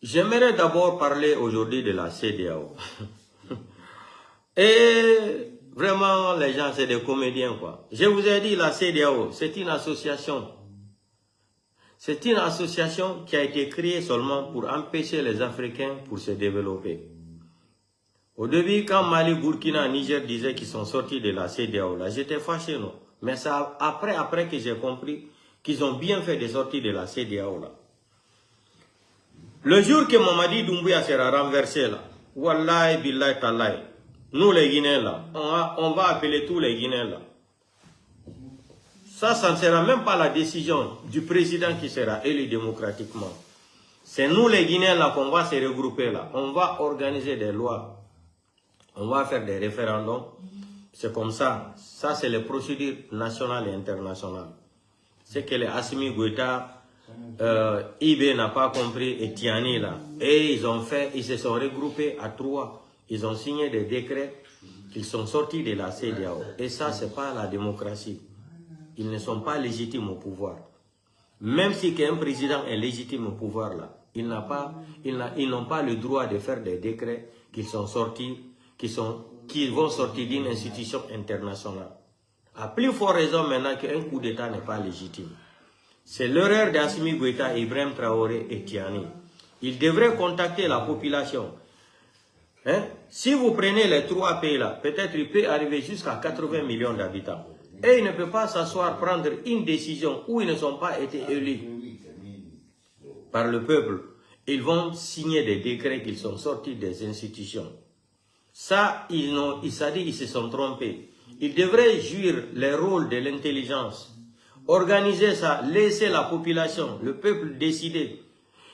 J'aimerais d'abord parler aujourd'hui de la CEDEAO. Et vraiment, les gens, c'est des comédiens, quoi. Je vous ai dit, la CEDEAO, c'est une association. C'est une association qui a été créée seulement pour empêcher les Africains pour se développer. Au début, quand Mali, Burkina, Niger disaient qu'ils sont sortis de la CEDEAO, là, j'étais fâché, non? Mais c'est après que j'ai compris qu'ils ont bien fait de sortir de la CEDEAO, là. Le jour que Mamadi Doumbouya sera renversé, là, Wallahi, Billahi, Tallahi, nous les Guinéens, là, on va appeler tous les Guinéens, là. Ça ne sera même pas la décision du président qui sera élu démocratiquement. C'est nous les Guinéens, là, qu'on va se regrouper, là. On va organiser des lois. On va faire des référendums. C'est comme ça. Ça, c'est les procédures nationales et internationales. C'est que les Assimi Goïta, IB n'a pas compris, et Tiani là. Et ils se sont regroupés à 3. Ils ont signé des décrets qu'ils sont sortis de la CEDEAO. Et ça, c'est pas la démocratie. Ils ne sont pas légitimes au pouvoir. Même si un président est légitime au pouvoir là, ils n'ont pas le droit de faire des décrets qui vont sortir d'une institution internationale. À plus forte raison maintenant qu'un coup d'État n'est pas légitime. C'est l'erreur d'Assimi Goïta, Ibrahim Traoré et Tiani. Ils devraient contacter la population. Hein? Si vous prenez les 3 pays là, peut-être il peut arriver jusqu'à 80 millions d'habitants. Et ils ne peuvent pas s'asseoir, prendre une décision où ils ne sont pas été élus par le peuple. Ils vont signer des décrets qu'ils sont sortis des institutions. Ça, ils se sont trompés. Ils devraient jouir le rôle de l'intelligence. Organiser ça, laisser la population, le peuple décider.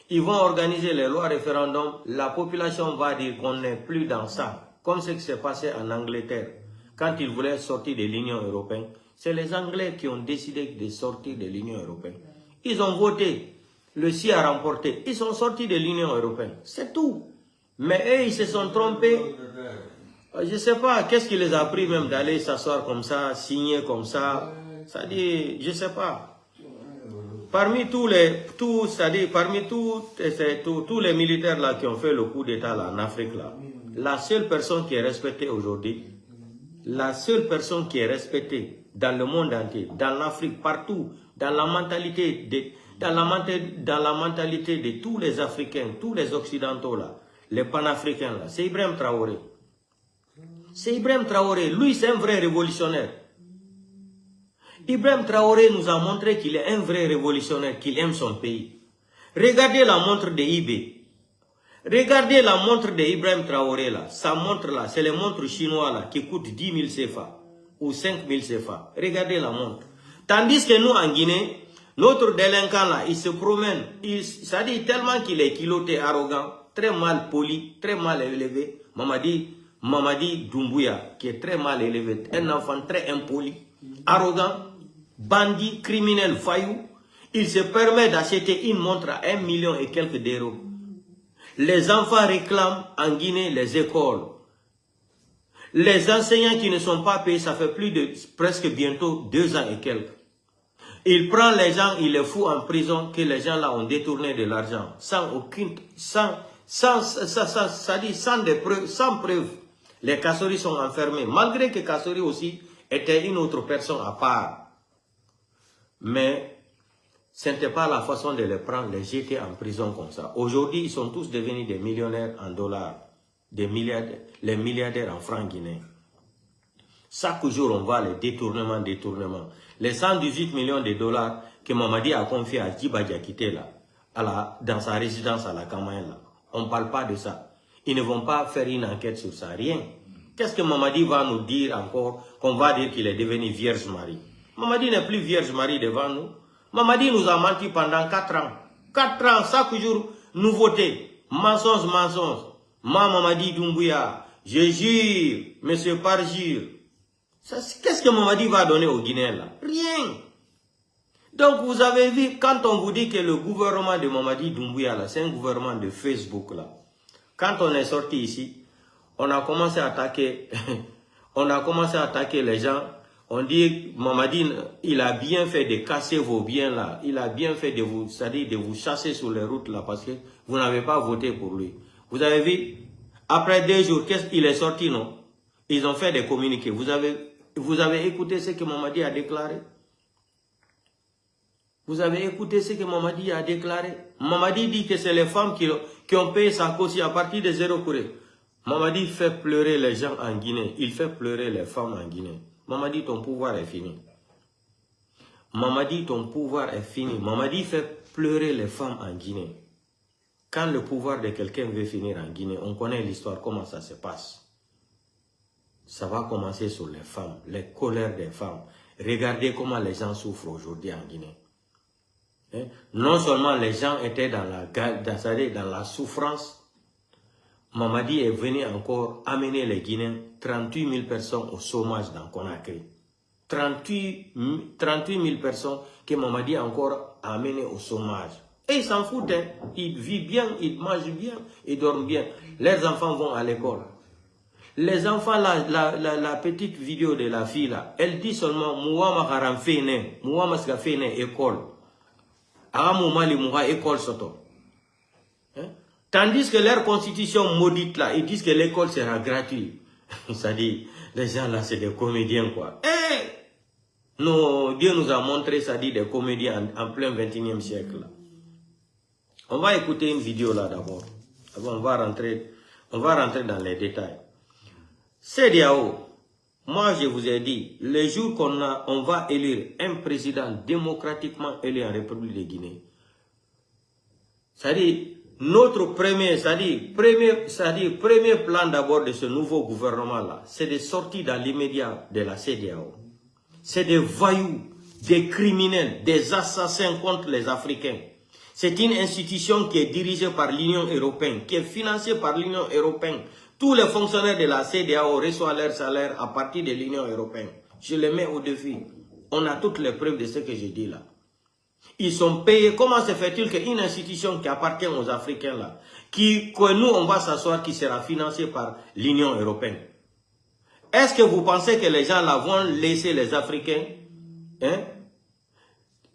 Ils vont organiser les lois référendums. La population va dire qu'on n'est plus dans ça. Comme ce qui s'est passé en Angleterre. Quand ils voulaient sortir de l'Union européenne, c'est les Anglais qui ont décidé de sortir de l'Union européenne. Ils ont voté. Le si a remporté. Ils sont sortis de l'Union européenne. C'est tout. Mais eux, ils se sont trompés. Je ne sais pas, qu'est-ce qui les a pris même d'aller s'asseoir comme ça, signer comme ça. Ça dit, je ne sais pas. Parmi tous les militaires là qui ont fait le coup d'État en Afrique, là, la seule personne qui est respectée aujourd'hui, la seule personne qui est respectée dans le monde entier, dans l'Afrique, partout, dans la mentalité de tous les Africains, tous les Occidentaux, là, les panafricains, là, c'est Ibrahim Traoré. C'est Ibrahim Traoré. Lui, c'est un vrai révolutionnaire. Ibrahim Traoré nous a montré qu'il est un vrai révolutionnaire, qu'il aime son pays. Regardez la montre de IB. Regardez la montre de Ibrahim Traoré là. Sa montre là, c'est les montres chinois là qui coûtent 10 000 CFA ou 5 000 CFA. Regardez la montre. Tandis que nous en Guinée, notre délinquant là, il se promène. Ça dit tellement qu'il est culotté, arrogant, très mal poli, très mal élevé. Mamadi Doumbouya, qui est très mal élevé, un enfant très impoli, arrogant, bandit, criminel, faillou. Il se permet d'acheter une montre à 1 million et quelques d'euros. Les enfants réclament en Guinée les écoles. Les enseignants qui ne sont pas payés, ça fait plus de presque bientôt 2 ans et quelques. Il prend les gens, il les fout en prison, que les gens là ont détourné de l'argent, sans preuve. Les Kassory sont enfermés, malgré que Kassory aussi était une autre personne à part. Mais ce n'était pas la façon de les prendre, les jeter en prison comme ça. Aujourd'hui, ils sont tous devenus des millionnaires en dollars, les milliardaires en francs guinéens. Chaque jour, on voit les détournements. Les 118 millions de dollars que Mamadi a confiés à Djiba Diakité là, dans sa résidence à la Camargue là. On ne parle pas de ça. Ils ne vont pas faire une enquête sur ça, rien. Qu'est-ce que Mamadi va nous dire encore, qu'on va dire qu'il est devenu Vierge Marie? Mamadi n'est plus Vierge Marie devant nous. Mamadi nous a menti pendant 4 ans. 4 ans, chaque jour, nouveauté. Mensonge. Mamadi Doumbouya, je jure, monsieur Parjure. Qu'est-ce que Mamadi va donner aux Guinéens là? Rien. Donc vous avez vu, quand on vous dit que le gouvernement de Mamadi Doumbouya là, c'est un gouvernement de Facebook là. Quand on est sorti ici, on a commencé à attaquer les gens. On dit, Mamadi, il a bien fait de casser vos biens là. Il a bien fait de vous, c'est-à-dire de vous chasser sur les routes là parce que vous n'avez pas voté pour lui. Vous avez vu, après 2 jours, qu'est-ce qu'il est sorti, non? Ils ont fait des communiqués. Vous avez écouté ce que Mamadi a déclaré? Vous avez écouté ce que Mamadi a déclaré? Mamadi dit que c'est les femmes qui ont payé sa cause à partir de 0 Corée. Mamadi fait pleurer les gens en Guinée. Il fait pleurer les femmes en Guinée. Mamadi, ton pouvoir est fini. Mamadi, ton pouvoir est fini. Mamadi fait pleurer les femmes en Guinée. Quand le pouvoir de quelqu'un veut finir en Guinée, on connaît l'histoire, comment ça se passe. Ça va commencer sur les femmes, les colères des femmes. Regardez comment les gens souffrent aujourd'hui en Guinée. Hein? Non seulement les gens étaient dans la souffrance, Mamadi est venu encore amener les Guinéens, 38 000 personnes au chômage dans Conakry. 38 000 personnes que Mamadi a encore amené au chômage. Et ils s'en foutent, hein. Ils vivent bien, ils mangent bien, ils dorment bien. Leurs enfants vont à l'école. Les enfants, la petite vidéo de la fille là, elle dit seulement Mouama Haram Fene, Mouama Ska Fene école. Aramouma li Mouha école soto. Tandis que leur constitution maudite là, ils disent que l'école sera gratuite. Ça dit, les gens là, c'est des comédiens quoi. Non, Dieu nous a montré, ça dit, des comédiens en plein 21e siècle. Là. On va écouter une vidéo là d'abord. On va rentrer dans les détails. CEDEAO, moi je vous ai dit, le jour on va élire un président démocratiquement élu en République de Guinée, c'est-à-dire, notre premier plan d'abord de ce nouveau gouvernement-là, c'est de sortir dans l'immédiat de la CEDEAO. C'est des voyous, des criminels, des assassins contre les Africains. C'est une institution qui est dirigée par l'Union européenne, qui est financée par l'Union européenne. Tous les fonctionnaires de la CEDEAO reçoivent leur salaire à partir de l'Union européenne. Je les mets au défi. On a toutes les preuves de ce que je dis là. Ils sont payés. Comment se fait-il qu'une institution qui appartient aux Africains là, que nous on va s'asseoir, qui sera financée par l'Union européenne? Est-ce que vous pensez que les gens là vont laisser les Africains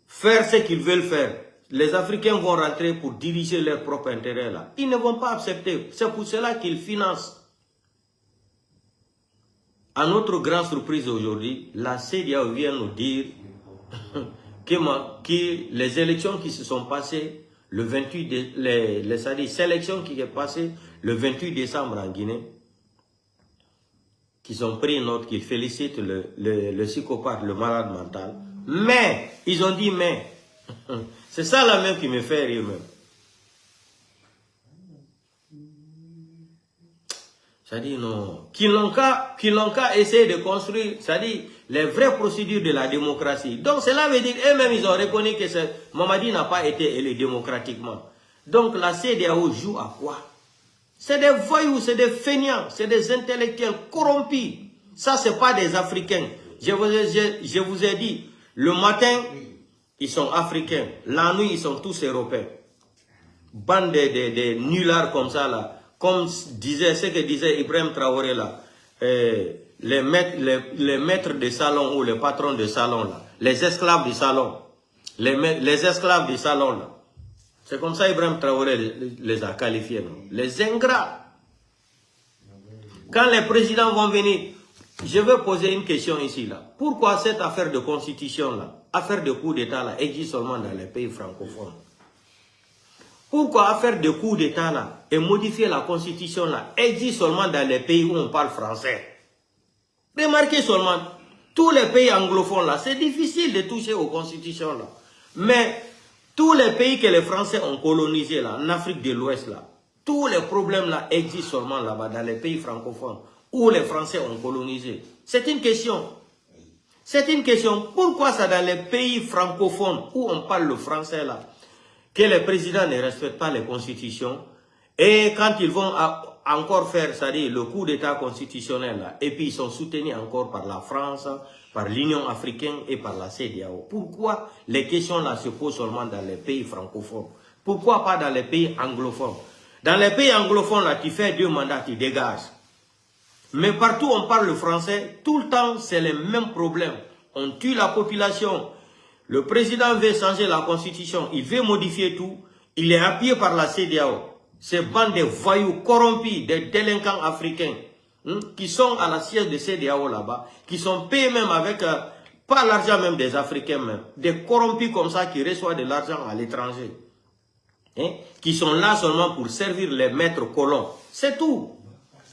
faire ce qu'ils veulent faire? Les Africains vont rentrer pour diriger leur propre intérêt là. Ils ne vont pas accepter. C'est pour cela qu'ils financent. À notre grande surprise aujourd'hui, la CEDEAO vient nous dire que les élections qui se sont passées le 28 sélections qui est passée le 28 décembre en Guinée, qu'ils ont pris note, qu'ils félicitent le psychopathe, le malade mental. Mais, ils ont dit mais. C'est ça là même qui me fait rire même. C'est-à-dire non. Qu'ils n'ont qu'à essayer de construire, c'est-à-dire les vraies procédures de la démocratie. Donc cela veut dire, eux-mêmes ils ont reconnu que Mamadi n'a pas été élu démocratiquement. Donc la CEDEAO joue à quoi? C'est des voyous, c'est des feignants, c'est des intellectuels corrompus. Ça, c'est pas des Africains. Je vous ai dit, le matin, ils sont Africains. La nuit, ils sont tous Européens. Bande de nullards comme ça, là. Comme disait ce que disait Ibrahim Traoré, là. Les maîtres de salon ou les patrons de salon, là. Les esclaves du salon. Les esclaves du salon, là. C'est comme ça Ibrahim Traoré les a qualifiés, non? Les ingrats. Quand les présidents vont venir, je vais poser une question ici, là. Pourquoi cette affaire de constitution, là, affaire de coup d'État, là, existe seulement dans les pays francophones? Pourquoi affaire de coup d'État, là, et modifier la constitution, là, existe seulement dans les pays où on parle français? Remarquez seulement, tous les pays anglophones, là, c'est difficile de toucher aux constitutions, là. Mais tous les pays que les Français ont colonisés, là, en Afrique de l'Ouest, là, tous les problèmes, là, existent seulement là-bas, dans les pays francophones, où les Français ont colonisé. C'est une question. C'est une question. Pourquoi ça dans les pays francophones, où on parle le français, là, que les présidents ne respectent pas les constitutions, et quand ils vont encore faire, c'est-à-dire le coup d'État constitutionnel, là, et puis ils sont soutenus encore par la France, par l'Union africaine et par la CEDEAO. Pourquoi les questions là se posent seulement dans les pays francophones? Pourquoi pas dans les pays anglophones? Dans les pays anglophones, là, tu fais 2 mandats, tu dégages. Mais partout où on parle le français, tout le temps, c'est les mêmes problèmes. on tue la population. Le président veut changer la constitution, il veut modifier tout. Il est appuyé par la CEDEAO. Ces bandes de voyous corrompus, des délinquants africains, qui sont à la siège de CEDEAO là-bas, qui sont payés même avec, pas l'argent même des Africains même, des corrompus comme ça qui reçoivent de l'argent à l'étranger. Qui sont là seulement pour servir les maîtres colons. C'est tout.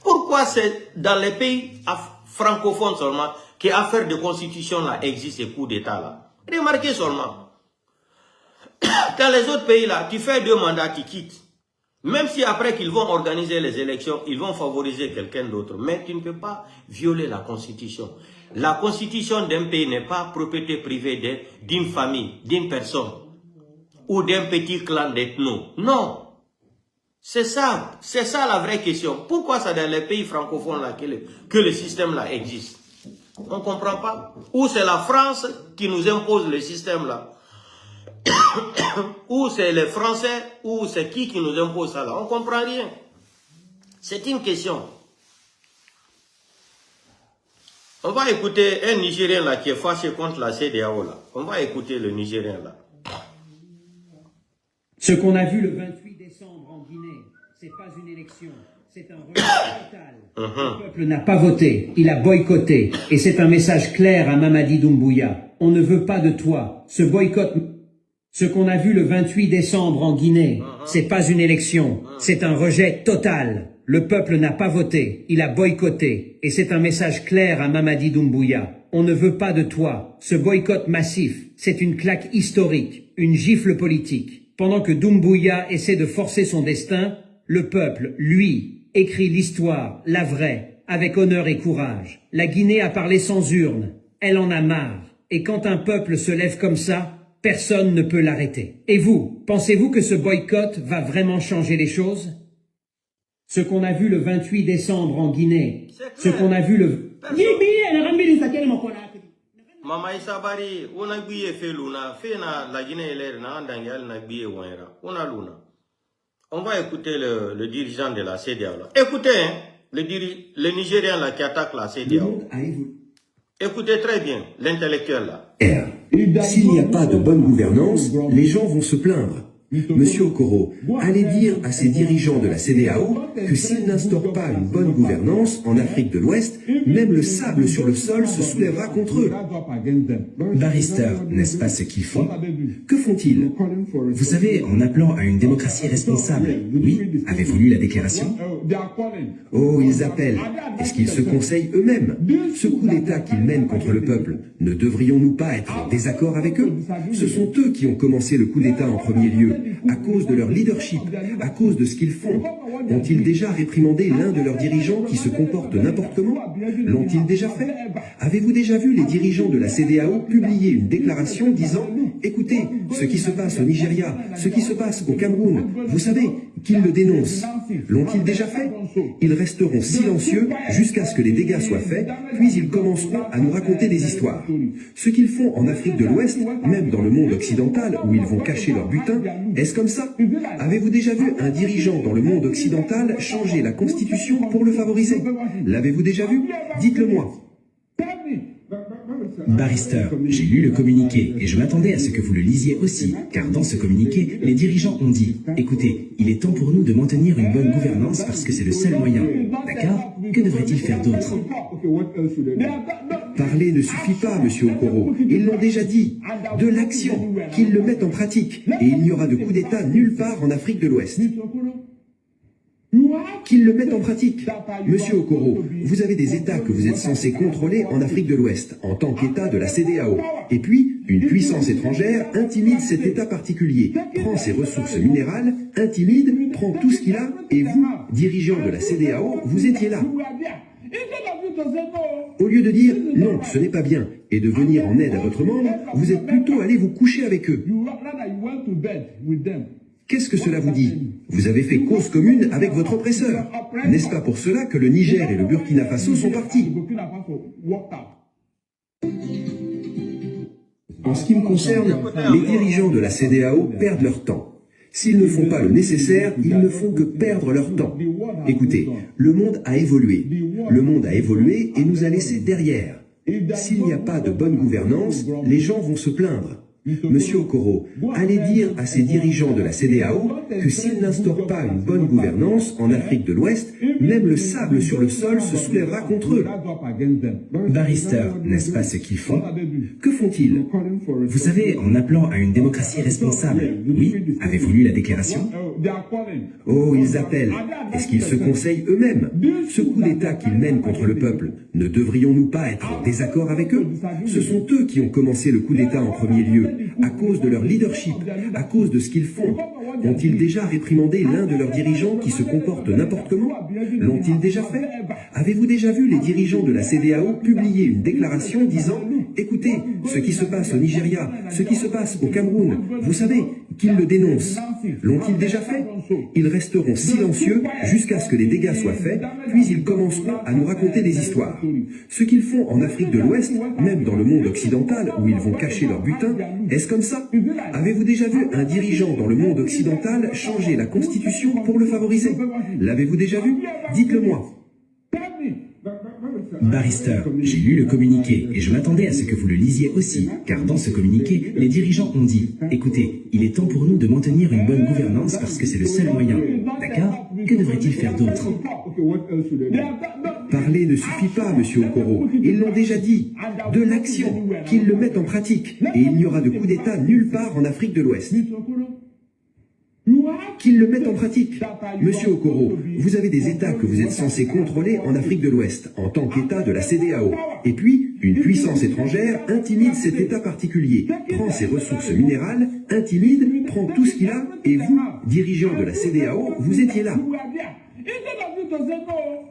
Pourquoi c'est dans les pays francophones seulement que affaires de constitution là existent et coups d'État là? Remarquez seulement. Dans les autres pays là, tu fais 2 mandats, tu quittes. Même si après qu'ils vont organiser les élections, ils vont favoriser quelqu'un d'autre. Mais tu ne peux pas violer la constitution. La constitution d'un pays n'est pas propriété privée d'une famille, d'une personne ou d'un petit clan d'ethno. Non. C'est ça la vraie question. Pourquoi c'est dans les pays francophones là que le système là existe? On ne comprend pas. Ou c'est la France qui nous impose le système là. Ou c'est les Français, ou c'est qui nous impose ça là. On ne comprend rien. C'est une question. On va écouter un Nigérien là qui est fâché contre la CEDEAO là. On va écouter le Nigérien là. Ce qu'on a vu le 28 décembre en Guinée, c'est pas une élection, c'est un rejet total. Le peuple n'a pas voté, il a boycotté. Et c'est un message clair à Mamadi Doumbouya. On ne veut pas de toi. Ce boycott... Ce qu'on a vu le 28 décembre en Guinée, c'est pas une élection, c'est un rejet total. Le peuple n'a pas voté, il a boycotté. Et c'est un message clair à Mamadi Doumbouya. On ne veut pas de toi. Ce boycott massif, c'est une claque historique, une gifle politique. Pendant que Doumbouya essaie de forcer son destin, le peuple, lui, écrit l'histoire, la vraie, avec honneur et courage. La Guinée a parlé sans urne, elle en a marre. Et quand un peuple se lève comme ça, personne ne peut l'arrêter. Et vous, pensez-vous que ce boycott va vraiment changer les choses? Ce qu'on a vu le 28 décembre en Guinée, ce qu'on a vu le... Mama Isabari, on a gbiye fe luna, fe na la Guinée na andangal na gbiye wanera, on a luna. On va écouter le dirigeant de la CEDEAO. Écoutez, hein, le Nigérien là qui attaque la CEDEAO. Écoutez très bien, l'intellectuel là. S'il n'y a pas de bonne gouvernance, les gens vont se plaindre. Monsieur Okoro, allez dire à ces dirigeants de la CEDEAO que s'ils n'instaurent pas une bonne gouvernance en Afrique de l'Ouest, même le sable sur le sol se soulèvera contre eux. Barrister, n'est-ce pas ce qu'ils font? Que font-ils? Vous savez, en appelant à une démocratie responsable, oui, avez-vous lu la déclaration? Oh, ils appellent. Est-ce qu'ils se conseillent eux-mêmes? Ce coup d'État qu'ils mènent contre le peuple, ne devrions-nous pas être en désaccord avec eux? Ce sont eux qui ont commencé le coup d'État en premier lieu, à cause de leur leadership, à cause de ce qu'ils font. Ont-ils déjà réprimandé l'un de leurs dirigeants qui se comporte n'importe comment? L'ont-ils déjà fait? Avez-vous déjà vu les dirigeants de la CEDEAO publier une déclaration disant « Écoutez, ce qui se passe au Nigeria, ce qui se passe au Cameroun, vous savez, qu'ils le dénoncent ». L'ont-ils déjà fait? Ils resteront silencieux jusqu'à ce que les dégâts soient faits, puis ils commenceront à nous raconter des histoires. Ce qu'ils font en Afrique de l'Ouest, même dans le monde occidental où ils vont cacher leur butin, est-ce comme ça? Avez-vous déjà vu un dirigeant dans le monde occidental changer la constitution pour le favoriser? L'avez-vous déjà vu? Dites-le moi. Barrister, j'ai lu le communiqué et je m'attendais à ce que vous le lisiez aussi, car dans ce communiqué, les dirigeants ont dit « Écoutez, il est temps pour nous de maintenir une bonne gouvernance parce que c'est le seul moyen. » D'accord? Que devrait-il faire d'autre? Parler ne suffit pas, monsieur Okoro. Ils l'ont déjà dit. De l'action, qu'ils le mettent en pratique. Et il n'y aura de coup d'État nulle part en Afrique de l'Ouest. Qu'ils le mettent en pratique. Monsieur Okoro, vous avez des États que vous êtes censés contrôler en Afrique de l'Ouest, en tant qu'État de la CEDEAO. Et puis, une puissance étrangère intimide cet État particulier, prend ses ressources minérales, intimide, prend tout ce qu'il a, et vous, dirigeants de la CEDEAO, vous étiez là. Au lieu de dire « non, ce n'est pas bien » et de venir en aide à votre membre, vous êtes plutôt allé vous coucher avec eux. Qu'est-ce que cela vous dit? Vous avez fait cause commune avec votre oppresseur. N'est-ce pas pour cela que le Niger et le Burkina Faso sont partis? En ce qui me concerne, les dirigeants de la CEDEAO perdent leur temps. S'ils ne font pas le nécessaire, ils ne font que perdre leur temps. Écoutez, le monde a évolué. Le monde a évolué et nous a laissés derrière. S'il n'y a pas de bonne gouvernance, les gens vont se plaindre. Monsieur Okoro, allez dire à ces dirigeants de la CEDEAO que s'ils n'instaurent pas une bonne gouvernance en Afrique de l'Ouest, même le sable sur le sol se soulèvera contre eux. Barrister, n'est-ce pas ce qu'ils font? Que font-ils? Vous savez, en appelant à une démocratie responsable. Oui, avez-vous lu la déclaration? Oh, ils appellent. Est-ce qu'ils se conseillent eux-mêmes? Ce coup d'État qu'ils mènent contre le peuple, ne devrions-nous pas être en désaccord avec eux? Ce sont eux qui ont commencé le coup d'État en premier lieu, à cause de leur leadership, à cause de ce qu'ils font. Ont-ils déjà réprimandé l'un de leurs dirigeants qui se comporte n'importe comment? L'ont-ils déjà fait? Avez-vous déjà vu les dirigeants de la CEDEAO publier une déclaration disant « Écoutez, ce qui se passe au Nigeria, ce qui se passe au Cameroun, vous savez, qu'ils le dénoncent. » L'ont-ils déjà fait? Ils resteront silencieux jusqu'à ce que les dégâts soient faits, puis ils commenceront à nous raconter des histoires. Ce qu'ils font en Afrique de l'Ouest, même dans le monde occidental où ils vont cacher leur butin, est-ce comme ça? Avez-vous déjà vu un dirigeant dans le monde occidental changer la Constitution pour le favoriser? L'avez-vous déjà vu? Dites-le moi. Barrister, j'ai lu le communiqué et je m'attendais à ce que vous le lisiez aussi, car dans ce communiqué, les dirigeants ont dit « Écoutez, il est temps pour nous de maintenir une bonne gouvernance parce que c'est le seul moyen. » D'accord? Que devrait-il faire d'autre? Parler ne suffit pas, monsieur Okoro. Ils l'ont déjà dit. De l'action, qu'ils le mettent en pratique. Et il n'y aura de coup d'État nulle part en Afrique de l'Ouest. Qu'ils le mettent en pratique. Monsieur Okoro, vous avez des États que vous êtes censés contrôler en Afrique de l'Ouest, en tant qu'État de la CEDEAO. Et puis, une puissance étrangère intimide cet État particulier, prend ses ressources minérales, intimide, prend tout ce qu'il a, et vous, dirigeants de la CEDEAO, vous étiez là.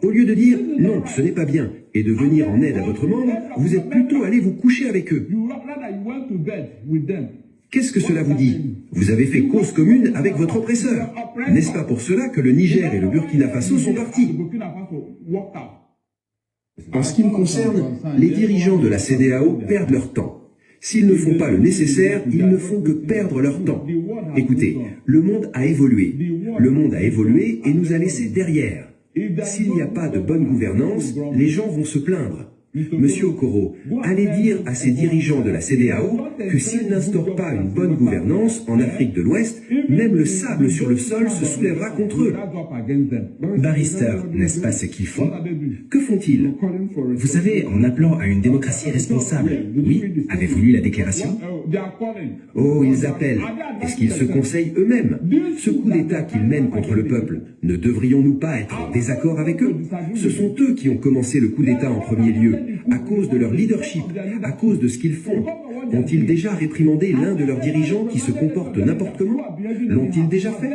Au lieu de dire « non, ce n'est pas bien » et de venir en aide à votre membre, vous êtes plutôt allé vous coucher avec eux. Qu'est-ce que cela vous dit? Vous avez fait cause commune avec votre oppresseur. N'est-ce pas pour cela que le Niger et le Burkina Faso sont partis? En ce qui me concerne, les dirigeants de la CEDEAO perdent leur temps. S'ils ne font pas le nécessaire, ils ne font que perdre leur temps. Écoutez, le monde a évolué. Le monde a évolué et nous a laissés derrière. S'il n'y a pas de bonne gouvernance, les gens vont se plaindre. Monsieur Okoro, allez dire à ces dirigeants de la CEDEAO que s'ils n'instaurent pas une bonne gouvernance en Afrique de l'Ouest, même le sable sur le sol se soulèvera contre eux. Barrister, n'est-ce pas ce qu'ils font? Que font-ils? Vous savez, en appelant à une démocratie responsable. Oui, avez-vous lu la déclaration? Oh, ils appellent. Est-ce qu'ils se conseillent eux-mêmes? Ce coup d'État qu'ils mènent contre le peuple, ne devrions-nous pas être en désaccord avec eux? Ce sont eux qui ont commencé le coup d'État en premier lieu, à cause de leur leadership, à cause de ce qu'ils font. Ont-ils déjà réprimandé l'un de leurs dirigeants qui se comporte n'importe comment? L'ont-ils déjà fait?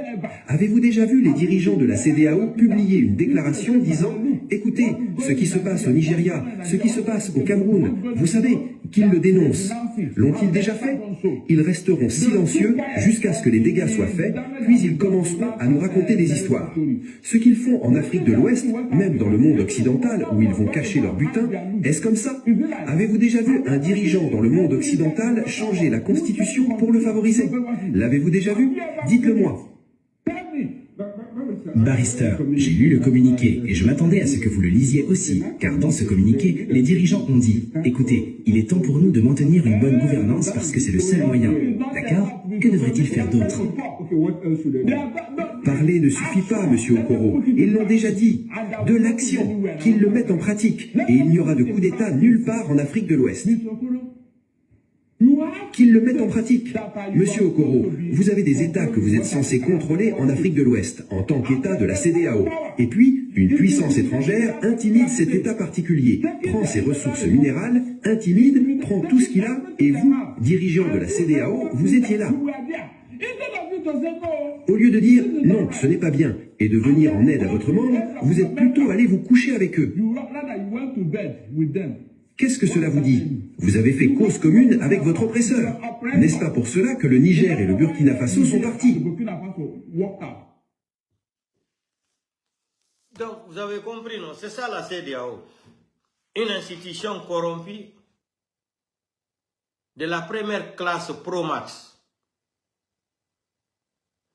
Avez-vous déjà vu les dirigeants de la CEDEAO publier une déclaration disant « Écoutez, ce qui se passe au Nigeria, ce qui se passe au Cameroun, vous savez, qu'ils le dénoncent. » L'ont-ils déjà fait? Ils resteront silencieux jusqu'à ce que les dégâts soient faits, puis ils commenceront à nous raconter des histoires. Ce qu'ils font en Afrique de l'Ouest, même dans le monde occidental où ils vont cacher leur butin, est-ce comme ça? Avez-vous déjà vu un dirigeant dans le monde occidental changer la Constitution pour le favoriser? L'avez-vous déjà vu? Dites-le moi. Barrister, j'ai lu le communiqué et je m'attendais à ce que vous le lisiez aussi, car dans ce communiqué, les dirigeants ont dit « Écoutez, il est temps pour nous de maintenir une bonne gouvernance parce que c'est le seul moyen. » D'accord? Que devrait-il faire d'autre? Parler ne suffit pas, monsieur Okoro. Ils l'ont déjà dit. De l'action, qu'ils le mettent en pratique. Et il n'y aura de coup d'État nulle part en Afrique de l'Ouest. Qu'ils le mettent en pratique. Monsieur Okoro, vous avez des États que vous êtes censés contrôler en Afrique de l'Ouest, en tant qu'État de la CEDEAO. Et puis, une puissance étrangère intimide cet État particulier, prend ses ressources minérales, intimide, prend tout ce qu'il a, et vous, dirigeants de la CEDEAO, vous étiez là. Au lieu de dire « non, ce n'est pas bien » et de venir en aide à votre membre, vous êtes plutôt allé vous coucher avec eux. Qu'est-ce que cela vous dit? Vous avez fait cause commune avec votre oppresseur. N'est-ce pas pour cela que le Niger et le Burkina Faso sont partis? Donc, vous avez compris, non? C'est ça la CEDEAO. Une institution corrompue de la première classe pro-max.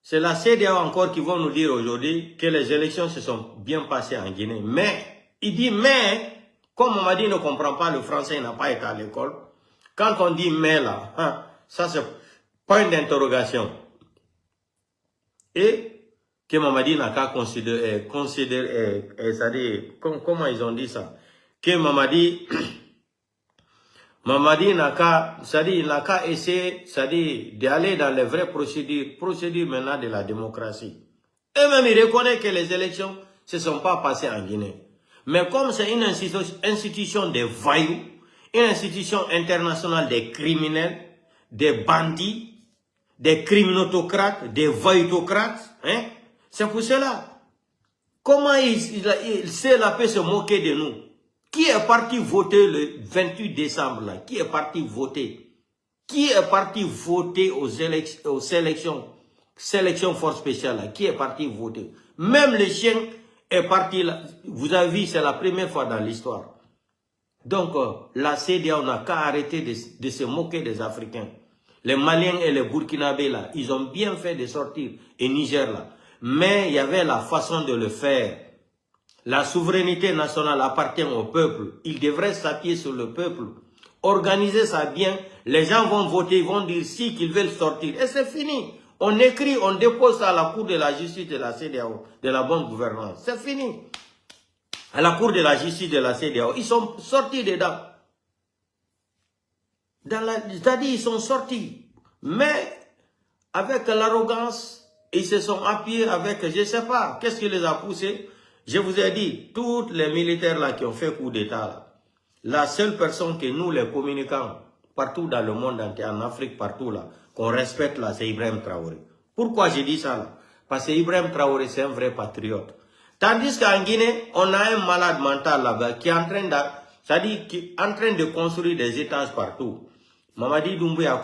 C'est la CEDEAO encore qui vont nous dire aujourd'hui que les élections se sont bien passées en Guinée. Mais, il dit mais, Comme Mamadi ne comprend pas le français, il n'a pas été à l'école. Quand on dit mais là, hein, ça c'est point d'interrogation. Et que Mamadi n'a qu'à considérer, c'est-à-dire, comment ils ont dit ça? Que Mamadi n'a qu'à, c'est-à-dire, il n'a qu'à essayer, c'est-à-dire, d'aller dans les vraies procédures maintenant de la démocratie. Eux-mêmes, ils reconnaissent que les élections ne se sont pas passées en Guinée. Mais comme c'est une institution des voyous, une institution internationale des criminels, des bandits, des criminotocrates, des voyoutocrates, hein, c'est pour cela. Comment il peut se moquer de nous? Qui est parti voter le 28 décembre là? Qui est parti voter? Qui est parti voter aux sélections force spéciale là? Qui est parti voter? Même le chien est parti là. Vous avez vu, c'est la première fois dans l'histoire. Donc, la CEDEAO n'a qu'à arrêter de se moquer des Africains. Les Maliens et les Burkinabés là, ils ont bien fait de sortir, et Niger là. Mais il y avait la façon de le faire. La souveraineté nationale appartient au peuple. Il devrait s'appuyer sur le peuple. Organiser ça bien. Les gens vont voter, ils vont dire si qu'ils veulent sortir. Et c'est fini. On écrit, on dépose ça à la Cour de la justice de la CEDEAO, de la bonne gouvernance. C'est fini. À la Cour de la justice de la CEDEAO, ils sont sortis dedans. C'est-à-dire, ils sont sortis. Mais, avec l'arrogance, ils se sont appuyés avec, je ne sais pas, qu'est-ce qui les a poussés? Je vous ai dit, tous les militaires là qui ont fait coup d'État, la seule personne que nous, les communicants, partout dans le monde entier, en Afrique, partout là, qu'on respecte là, c'est Ibrahim Traoré. Pourquoi j'ai dit ça là? Parce que Ibrahim Traoré, c'est un vrai patriote. Tandis qu'en Guinée, on a un malade mental là-bas qui est en train de construire des étages partout. Mamadi Doumbouya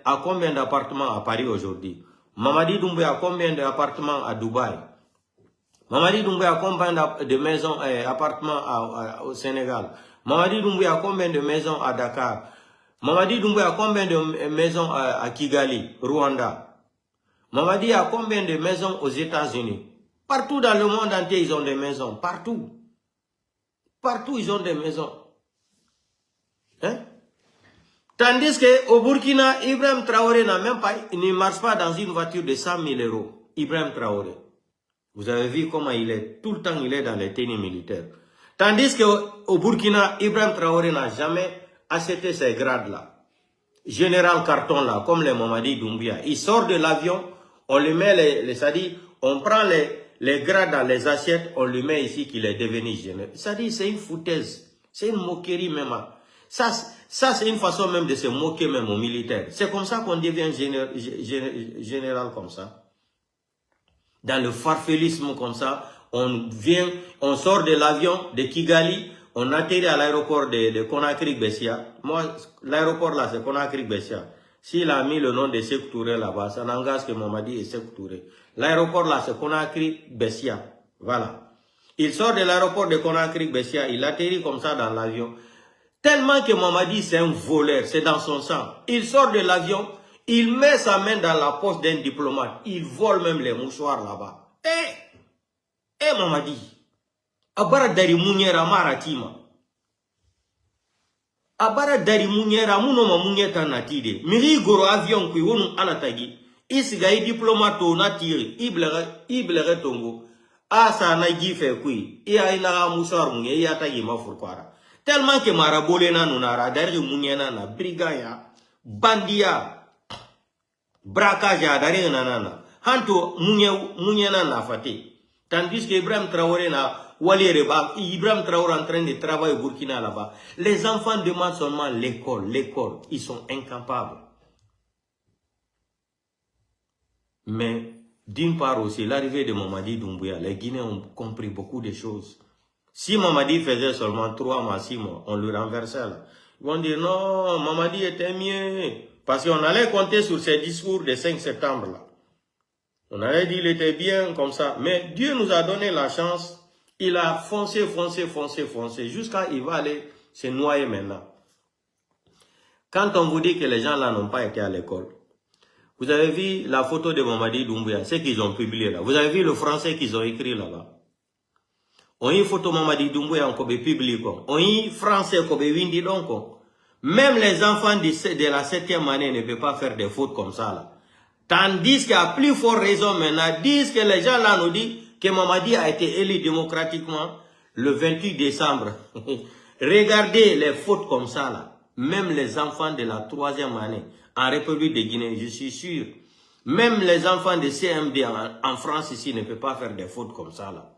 a combien d'appartements à Paris aujourd'hui? Mamadi Doumbouya a combien d'appartements à Dubaï? Mamadi Doumbouya a combien de maisons et appartements au Sénégal? Mamadi Doumbouya a combien de maisons à Dakar? Mamadi Doumbouya a combien de maisons à Kigali, Rwanda? Mamadi a combien de maisons aux États-Unis? Partout dans le monde entier, ils ont des maisons. Partout. Partout, ils ont des maisons. Hein? Tandis qu'au Burkina, Ibrahim Traoré il ne marche pas dans une voiture de 100 000 euros. Ibrahim Traoré. Vous avez vu comment il est. Tout le temps, il est dans les tenues militaires. Tandis qu'au Burkina, Ibrahim Traoré n'a jamais acheté ces grades-là. Général carton là, comme les Mamadi Doumbouya. Il sort de l'avion, on lui met c'est-à-dire, on prend les grades dans les assiettes, on lui met ici qu'il est devenu général. C'est-à-dire, c'est une foutaise. C'est une moquerie même. Ça c'est une façon même de se moquer même aux militaires. C'est comme ça qu'on devient général comme ça. Dans le farfelisme comme ça, on sort de l'avion de Kigali, on atterrit à l'aéroport de Conakry-Bessia. Moi, l'aéroport là, c'est Conakry-Bessia. S'il a mis le nom de Sékou Touré là-bas, ça n'engage que Mamadi et Sékou Touré. L'aéroport là, c'est Conakry-Bessia. Voilà. Il sort de l'aéroport de Conakry-Bessia, il atterrit comme ça dans l'avion. Tellement que Mamadi, c'est un voleur, c'est dans son sang. Il sort de l'avion, il met sa main dans la poche d'un diplomate. Il vole même les mouchoirs là-bas. Mamadi. Abara dari munyera maratima. Abara dari munyera munoma munyeta natide. Miri goro avion kui wonu anatagi. Isiga i diplomato natire. Iblere tongo. Asa na gife kui. Ia ina mouchoir munye. Ia tagi mafurkwara. Tellement que marabolena nunara dari munyena na brigaya. Bandia. Brakaja dari nanana. Hanto munyena na fate. Tandis que Ibrahim Traoré Ibrahim Traoré en train de travailler au Burkina là-bas. Les enfants demandent seulement l'école. Ils sont incapables. Mais d'une part aussi, l'arrivée de Mamadi Doumbouya, les Guinéens ont compris beaucoup de choses. Si Mamadi faisait seulement 3 mois, 6 mois, on le renversait là. Ils vont dire non, Mamadi était mieux. Parce qu'on allait compter sur ses discours de 5 septembre là. On avait dit qu'il était bien comme ça. Mais Dieu nous a donné la chance. Il a foncé, jusqu'à il va aller se noyer maintenant. Quand on vous dit que les gens là n'ont pas été à l'école, vous avez vu la photo de Mamadi Doumbouya, ce qu'ils ont publié là. Vous avez vu le français qu'ils ont écrit là-bas. On y photo Mamadi Doumbouya en Kobe public. On y français Kobe Windi donc. Même les enfants de la 7e année ne peuvent pas faire des fautes comme ça là. Tandis qu'il y a plus fort raison maintenant, disent que les gens là nous disent que Mamadi a été élu démocratiquement le 28 décembre. Regardez les fautes comme ça là. Même les enfants de la 3e année en République de Guinée, je suis sûr. Même les enfants de CMD en France ici ne peuvent pas faire des fautes comme ça là.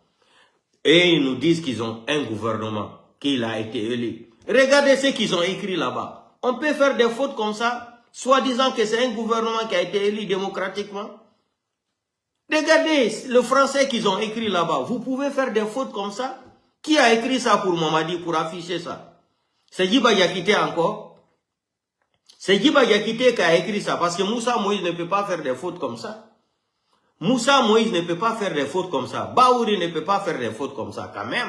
Et ils nous disent qu'ils ont un gouvernement, qu'il a été élu. Regardez ce qu'ils ont écrit là-bas. On peut faire des fautes comme ça, soit disant que c'est un gouvernement qui a été élu démocratiquement. Regardez le français qu'ils ont écrit là-bas. Vous pouvez faire des fautes comme ça. Qui a écrit ça pour Mamadi, pour afficher ça? C'est Djiba Diakité encore. C'est Djiba Diakité qui a écrit ça, parce que Moussa Moïse ne peut pas faire des fautes comme ça. Moussa Moïse ne peut pas faire des fautes comme ça. Baouri ne peut pas faire des fautes comme ça, quand même.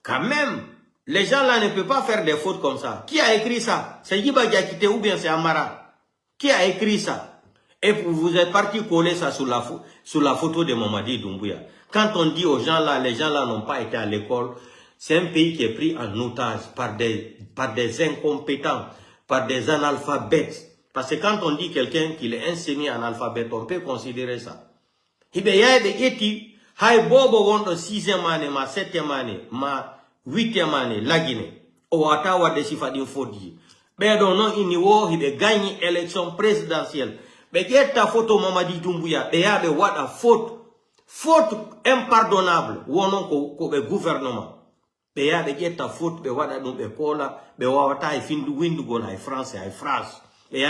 Quand même. Les gens là ne peuvent pas faire des fautes comme ça. Qui a écrit ça? C'est Djiba Diakité ou bien c'est Amara? Qui a écrit ça? Et vous êtes parti coller ça sur la photo de Mamadi Doumbouya. Quand on dit aux gens là, les gens là n'ont pas été à l'école, c'est un pays qui est pris en otage par des incompétents, par des analphabètes. Parce que quand on dit quelqu'un qu'il est enseigné en alphabet, on peut considérer ça. Il y a des gens qui ont 6e année, ma 7e année, ma 8e année, la Guinée. Au Ottawa de Sifadin Fodi. Mais non, il y a gagné l'élection présidentielle. Mais il y a ta photo Mamadi Doumbouya. Il y a des faute. Faute impardonnable. Ou non, le gouvernement. Il y a des faute. Il y a des cola. Il y a des findu windu gona France. Et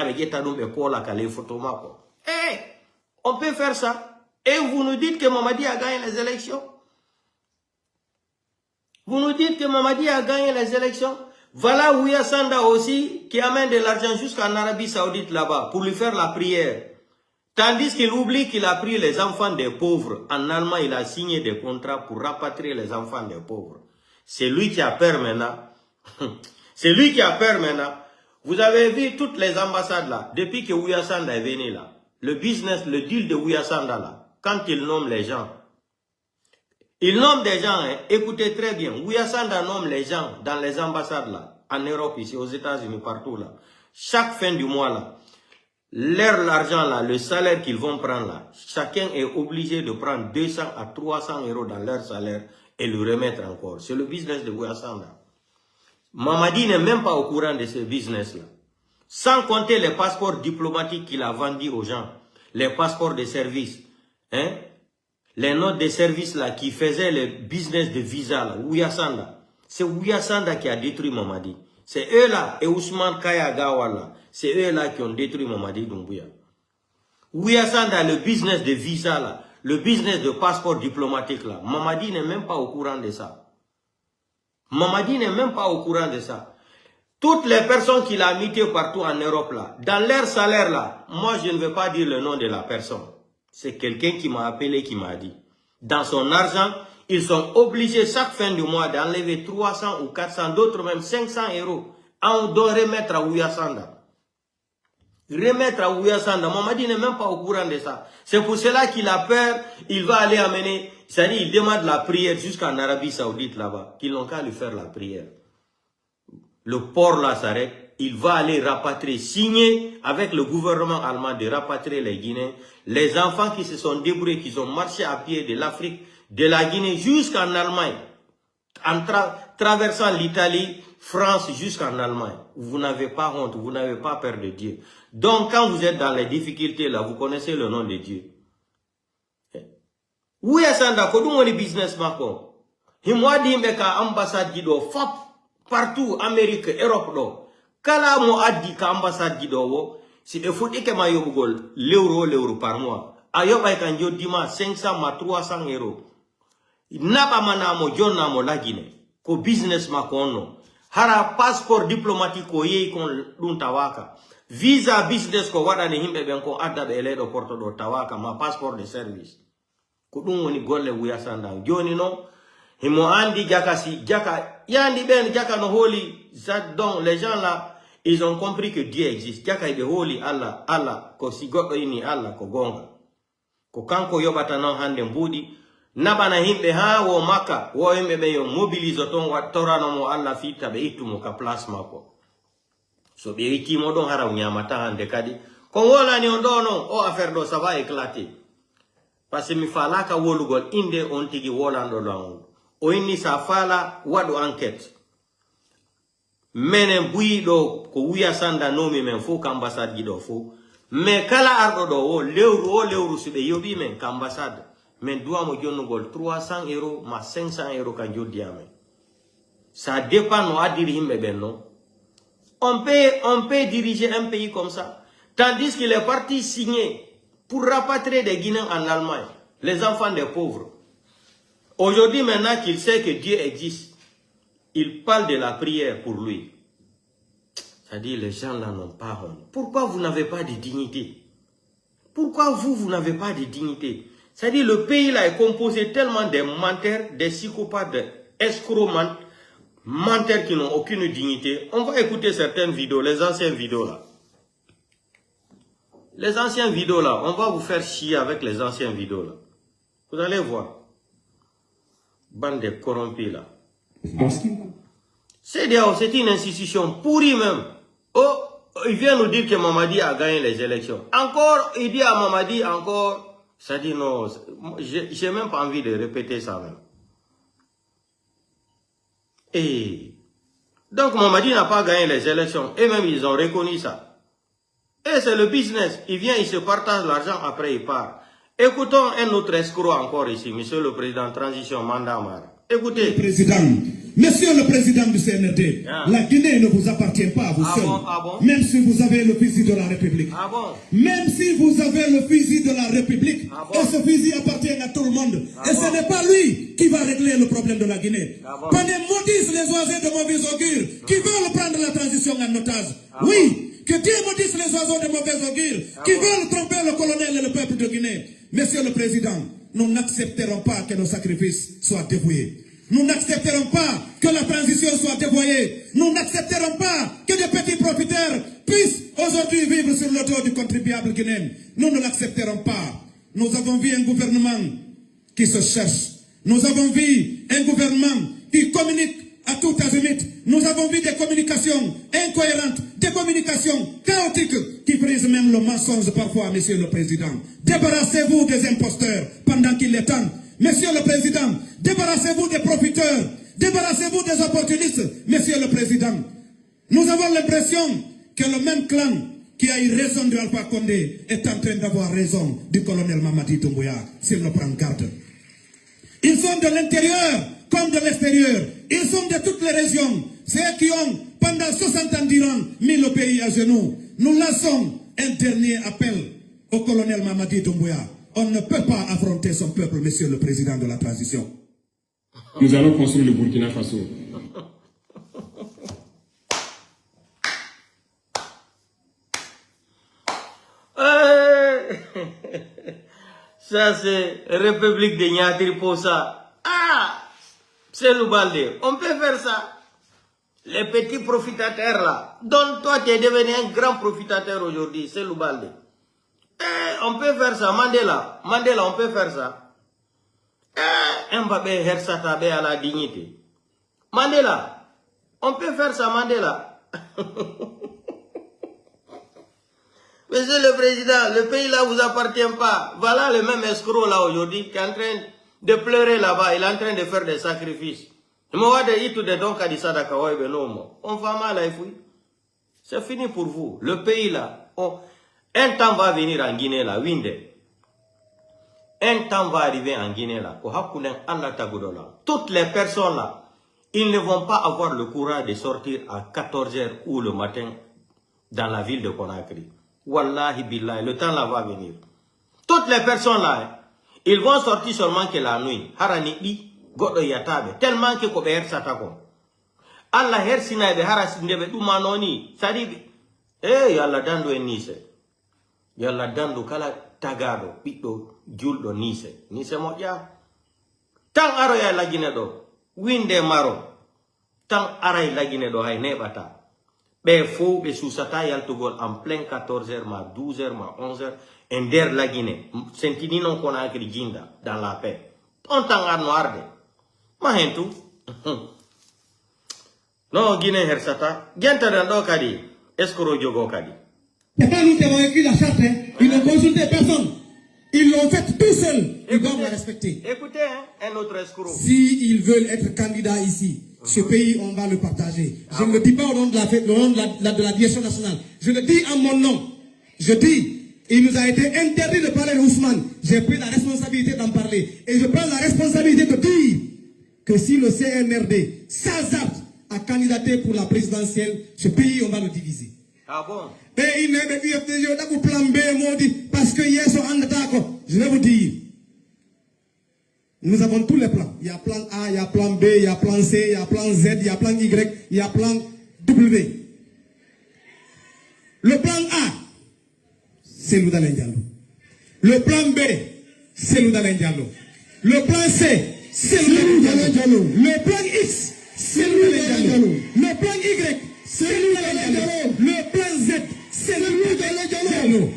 on peut faire ça. Et vous nous dites que Mamadi a gagné les élections. Vous nous dites que Mamadi a gagné les élections. Voilà Ouya Sanda aussi qui amène de l'argent jusqu'en Arabie Saoudite là-bas pour lui faire la prière. Tandis qu'il oublie qu'il a pris les enfants des pauvres. En Allemagne, il a signé des contrats pour rapatrier les enfants des pauvres. C'est lui qui a peur maintenant. C'est lui qui a peur maintenant. Vous avez vu toutes les ambassades là, depuis que Ouya Sanda est venu là, le business, le deal de Ouya Sanda là, quand il nomme les gens, il nomme des gens, hein, écoutez très bien, Ouya Sanda nomme les gens dans les ambassades là, en Europe ici, aux États-Unis, partout là, chaque fin du mois là, l'argent là, le salaire qu'ils vont prendre là, chacun est obligé de prendre 200 à 300 euros dans leur salaire et le remettre encore. C'est le business de Ouya Sanda. Mamadi n'est même pas au courant de ce business-là. Sans compter les passeports diplomatiques qu'il a vendus aux gens. Les passeports de service. Hein? Les notes de service là qui faisaient le business de visa là. Ouya Sanda. C'est Ouya Sanda qui a détruit Mamadi. C'est eux là. Et Ousmane Kaya Gawa là. C'est eux là qui ont détruit Mamadi Doumbouya. Ouya Sanda, le business de visa là. Le business de passeport diplomatique là. Mamadi n'est même pas au courant de ça. Mamadi n'est même pas au courant de ça. Toutes les personnes qu'il a mitées partout en Europe là, dans leur salaire là, moi je ne vais pas dire le nom de la personne. C'est quelqu'un qui m'a appelé, qui m'a dit. Dans son argent, ils sont obligés chaque fin du mois d'enlever 300 ou 400, d'autres même 500 euros. On doit remettre à Ouya Sanda. Remettre à Ouya Sanda. Mamadi n'est même pas au courant de ça. C'est pour cela qu'il a peur, il va aller amener... C'est-à-dire, il demande la prière jusqu'en Arabie Saoudite là-bas, qu'ils n'ont qu'à lui faire la prière. Le port là s'arrête, il va aller rapatrier, signer avec le gouvernement allemand de rapatrier les Guinéens, les enfants qui se sont débrouillés, qui ont marché à pied de l'Afrique, de la Guinée jusqu'en Allemagne, en traversant l'Italie, France jusqu'en Allemagne. Vous n'avez pas honte, vous n'avez pas peur de Dieu. Donc quand vous êtes dans les difficultés là, vous connaissez le nom de Dieu. Ouya Sanda ko dum woni business mako himwa di mbe ka ambassade ji do fop partout Amérique Europe do kala mo addi ka ambassade ji do wo si be fudi ke ma yobugol l'euro par mois ayoba kan jodima 500 ma 300 euros naba manamo jonna mo lagine ko business mako no hara passeport diplomatique ko yeyi kon dum tawaka visa business ko wadani himbe ben ko adda be ledo porto do tawaka ma passeport de service. Kudun woni golle Ouya Sanda joni no himo andi jakasi jaka yandi ben jaka no holy donc les gens là ils ont compris que Dieu existe jaka be holy Allah ko si goddo ini Allah ko gonga ko kanko yobata non hande mbudi nabana himbe ha wo maka wo himbe be yo mobiliser ton wat torano mo alla fita be itumo ka place mako so be riki mo don haraw nyamata hande kadi ko wola ni ondono o affaire do ça va éclater parce que mi fala ka wolugol inde on tigi wolando long o inni sa fala wadu enquête menen buido ko wiya sanda nomi men fo ka ambassade gido fo mais kala ardo do o lewru sube yobi men ka ambassade men doit mo jonnugol 300 € ma 500 € kan joddi amen ça dépend no adiri himbe benno on peut diriger un pays comme ça tandis que les partis signés pour rapatrier des Guinéens en Allemagne les enfants des pauvres aujourd'hui maintenant qu'il sait que Dieu existe il parle de la prière pour lui. C'est-à-dire les gens là n'ont pas honte. Pourquoi vous n'avez pas de dignité? Pourquoi vous n'avez pas de dignité? C'est-à-dire le pays là est composé tellement de menteurs, des psychopathes, d'escrocs, menteurs qui n'ont aucune dignité. On va écouter certaines vidéos, les anciennes vidéos là. Les anciennes vidéos là, on va vous faire chier avec les anciennes vidéos là. Vous allez voir. Bande de corrompus là. C'est une institution pourrie même. Oh, il vient nous dire que Mamadi a gagné les élections. Encore, il dit à Mamadi encore, ça dit non, j'ai même pas envie de répéter ça même. Et donc Mamadi n'a pas gagné les élections. Et même ils ont reconnu ça. Et c'est le business. Il vient, il se partage l'argent, après il part. Écoutons un autre escroc encore ici, monsieur le président transition Mandamar. Écoutez. Monsieur le président du CNRD, la Guinée ne vous appartient pas à vous seul. Même si vous avez le fusil de la République. Même si vous avez le fusil de la République. Et ce fusil appartient à tout le monde. Et ce n'est pas lui qui va régler le problème de la Guinée. Pendant maudissent les oiseaux de mauvais augure qui veulent prendre la transition en otage. Oui, que Dieu maudisse les oiseaux de mauvais augure qui veulent tromper le colonel et le peuple de Guinée. Monsieur le président, nous n'accepterons pas que nos sacrifices soient dévoués. Nous n'accepterons pas que la transition soit dévoyée. Nous n'accepterons pas que des petits profiteurs puissent aujourd'hui vivre sur le dos du contribuable guinéen. Nous ne l'accepterons pas. Nous avons vu un gouvernement qui se cherche. Nous avons vu un gouvernement qui communique à tout azimut. Nous avons vu des communications incohérentes, des communications chaotiques qui brisent même le mensonge parfois, monsieur le président. Débarrassez-vous des imposteurs pendant qu'il est temps. Monsieur le président, débarrassez-vous des profiteurs, débarrassez-vous des opportunistes, monsieur le président. Nous avons l'impression que le même clan qui a eu raison de Alpha Condé est en train d'avoir raison du colonel Mamadi Doumbouya, s'il ne prend garde. Ils sont de l'intérieur comme de l'extérieur. Ils sont de toutes les régions. Ceux qui ont, pendant 60 ans durant, mis le pays à genoux. Nous lançons un dernier appel au colonel Mamadi Doumbouya. On ne peut pas affronter son peuple, monsieur le président de la transition. Nous allons construire le Burkina Faso. Ça c'est République de Niatriposa. Ah, c'est Loubalde. On peut faire ça. Les petits profitateurs là. Donc toi tu es devenu un grand profitateur aujourd'hui. C'est Loubalde. On peut faire ça, Mandela, on peut faire ça. Mbappé Hersata à la dignité. Mandela, on peut faire ça, Mandela. Monsieur le président, le pays là vous appartient pas. Voilà le même escroc là aujourd'hui qui est en train de pleurer là-bas. Il est en train de faire des sacrifices. C'est fini pour vous. Le pays là, un temps va venir en Guinée là, Winde. Un temps va arriver en Guinée là. Toutes les personnes là, ils ne vont pas avoir le courage de sortir à 14h ou le matin dans la ville de Conakry. Wallahi billahi, le temps là va venir. Toutes les personnes là, ils vont sortir seulement que la nuit. Harani godo yatabe. Tellement que ko ber satako. Allah hersina be harasinde be manoni. Sadi yalla dando en nise. Yalla dandu kala tagado ɓiɗɗo julɗo nise moƴƴa tan aroya lagine ɗo winde maro tan aray lagine ɗo hay neɓata ɓe fo ɓe susata yaltugol en plein 14h ma 12h ma 11h e nder lagine sentini non Conakry jinda dans la paix On tanga noir de. Mahentu. Non, Guinée Hersata. Genta d'ando kadi. Escoro jogo kadi. C'est pas nous qui avons écrit la charte, hein. Ils n'ont consulté personne. Ils l'ont fait tout seuls. Ils doivent la respecter. Écoutez, hein, un autre escroc. S'ils veulent être candidats ici, ce pays, on va le partager. Je ne le dis pas au nom de la direction nationale. Je le dis en mon nom. Je dis, il nous a été interdit de parler d'Ousmane. J'ai pris la responsabilité d'en parler. Et je prends la responsabilité de dire que si le CNRD s'adapte à candidater pour la présidentielle, ce pays, on va le diviser. Ah bon? Et il n'est pas plan B, parce que hier, en attaque. Je vais vous dire. Nous avons tous les plans. Il y a plan A, il y a plan B, il y a plan C, il y a plan Z, il y a plan Y, il y a plan W. Le plan A, c'est Loudalen Diallo. Le plan B, c'est Loudalen Diallo. Le plan C, c'est Loudalen Diallo. Le plan X, c'est Loudalen Diallo. Le plan Y, c'est Loudalen Diallo. Le plan Z, c'est Loudalen Diallo.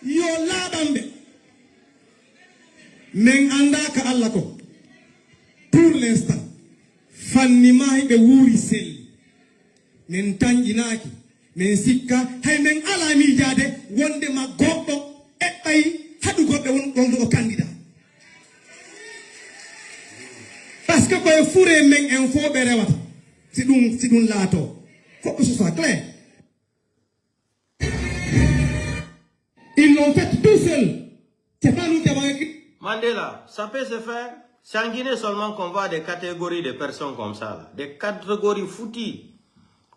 Yo labambe. Men andaka Allah ko. Pour l'instant, fannima be wuri sel. Men tanjinaki, men sikka, hay men ala mi jade wonde ma goddo e bay hadu goddo won candidat. Parce que koy fouré men info be rewata. Si dun lato. Faut que ce soit clair. Ils l'ont fait tout seuls. C'est pas nous qui avons écrit. Mandela, ça peut se faire. C'est en Guinée seulement qu'on voit des catégories de personnes comme ça. Là. Des catégories foutues.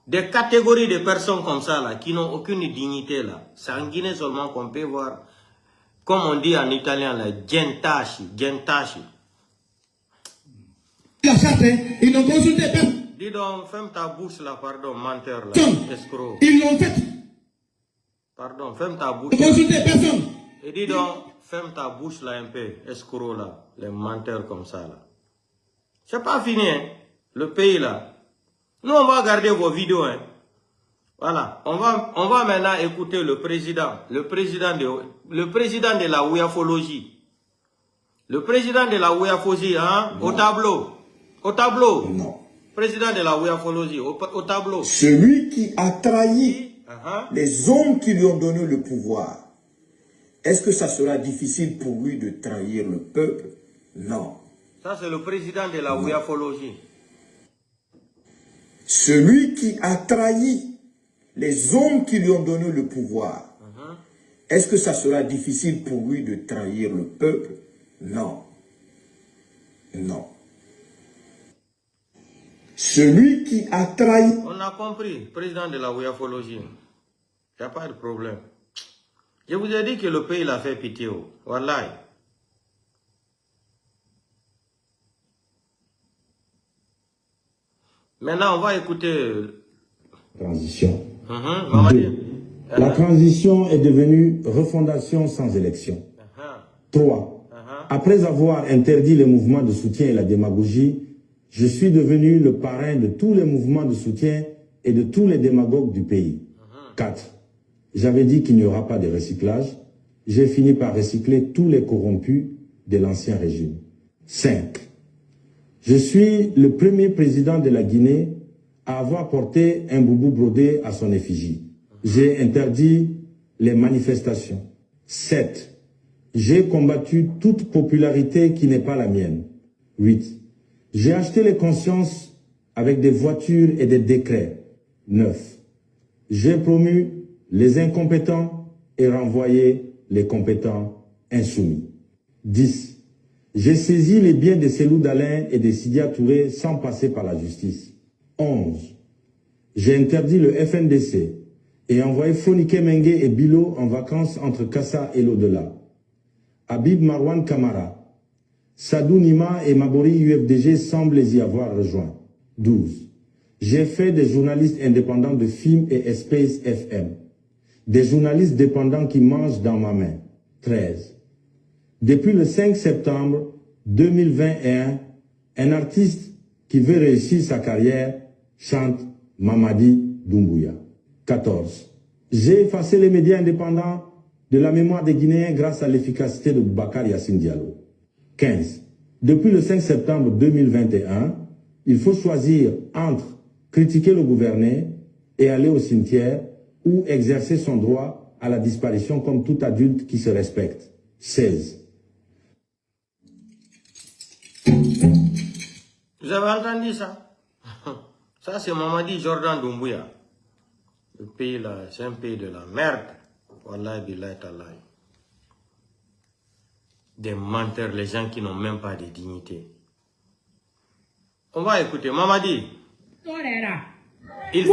Des catégories de personnes comme ça là, qui n'ont aucune dignité là. C'est en Guinée seulement qu'on peut voir, comme on dit en italien, là, gentashi. La charte, ils n'ont consulté personne. Dis donc, ferme ta bouche là, pardon, menteur là, escroc. Ils l'ont fait. Pardon, ferme ta bouche. Ils n'ont consulté personne. Et dis donc, ferme ta bouche là un peu, escroc là, les menteurs comme ça là. C'est pas fini, hein, le pays là. Nous, on va regarder vos vidéos, hein. Voilà, on va maintenant écouter le président de la ouiafologie. Le président de la ouiafologie, hein, au tableau. Non. Président de la ouiafologie, au tableau. Celui qui a trahi les hommes qui lui ont donné le pouvoir. Est-ce que ça sera difficile pour lui de trahir le peuple? Non. Ça, c'est le président de la ouiafologie. Celui qui a trahi les hommes qui lui ont donné le pouvoir. Est-ce que ça sera difficile pour lui de trahir le peuple? Non. Non. Celui qui a trahi... On a compris, président de la ouiafologie. Il n'y a pas de problème. Je vous ai dit que le pays l'a fait pitié. Wallahi. Maintenant, on va écouter... Transition. La transition est devenue refondation sans élection. 3. Après avoir interdit les mouvements de soutien et la démagogie, je suis devenu le parrain de tous les mouvements de soutien et de tous les démagogues du pays. 4. J'avais dit qu'il n'y aura pas de recyclage. J'ai fini par recycler tous les corrompus de l'ancien régime. 5. Je suis le premier président de la Guinée à avoir porté un boubou brodé à son effigie. J'ai interdit les manifestations. 7. J'ai combattu toute popularité qui n'est pas la mienne. 8. J'ai acheté les consciences avec des voitures et des décrets. 9. J'ai promu les incompétents et renvoyé les compétents insoumis. 10. J'ai saisi les biens de Cellou Dalein et de Sidia Touré sans passer par la justice. 11. J'ai interdit le FNDC et envoyé Fonike Mengue et Bilo en vacances entre Kassa et l'au-delà. Habib Marwan Kamara, Sadou Nima et Mabori UFDG semblent les y avoir rejoints. 12. J'ai fait des journalistes indépendants de films et Space FM. Des journalistes dépendants qui mangent dans ma main. 13. Depuis le 5 septembre 2021, un artiste qui veut réussir sa carrière chante Mamadi Doumbouya. 14. J'ai effacé les médias indépendants de la mémoire des Guinéens grâce à l'efficacité de Boubacar Yassine Diallo. 15. Depuis le 5 septembre 2021, il faut choisir entre critiquer le gouverné et aller au cimetière ou exercer son droit à la disparition comme tout adulte qui se respecte. 16. Vous avez entendu ça? Ça, c'est Mamadi Jordan Doumbouya. Le pays là, c'est un pays de la merde. Wallahi billahi tallahi. Des menteurs, les gens qui n'ont même pas de dignité. On va écouter. Mamadi. Il fait...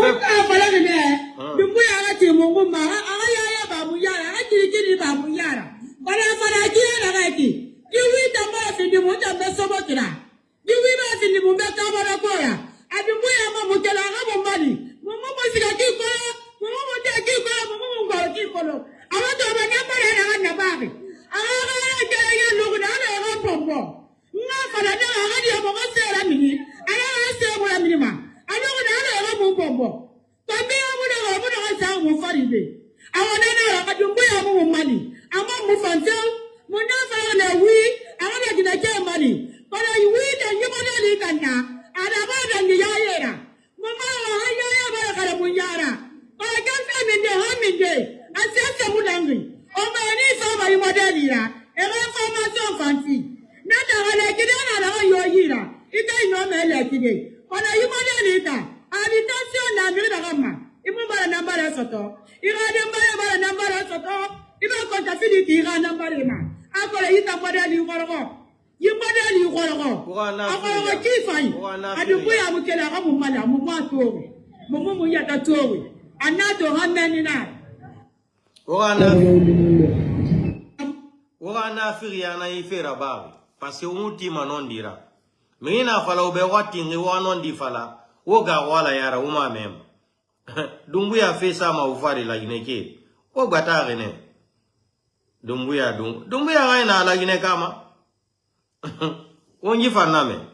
Parce que on dit manon dira. Mais il a fallu be watingi wanon di fala. Oga wala yara uma même. Doumbouya fait ça ma oufari la Guinée. O bata rene. Doumbouya reina la Guinée kama. On y fa name.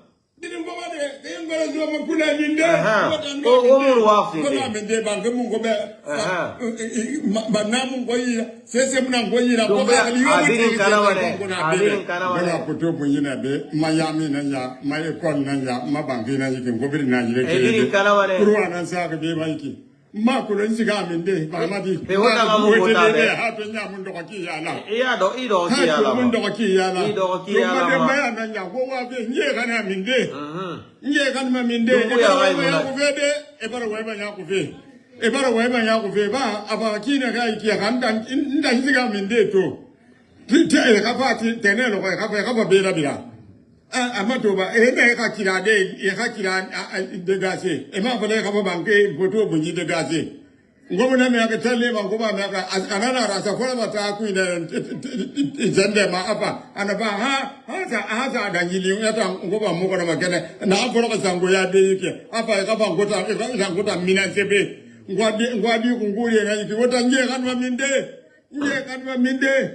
Amatoba, ka kila dégagé. Et ma fallait ka banque photo bunyi dégagé. Ngomona me ka telle ma ngoba me ka anana rasa kola mata ku ina zende ma apa anaba ha dangili yata ngoba mo kono makene na aforo ka sango ya de yike apa ka ngota mina sebe ngwadi kunguri na yike wota nje kan minde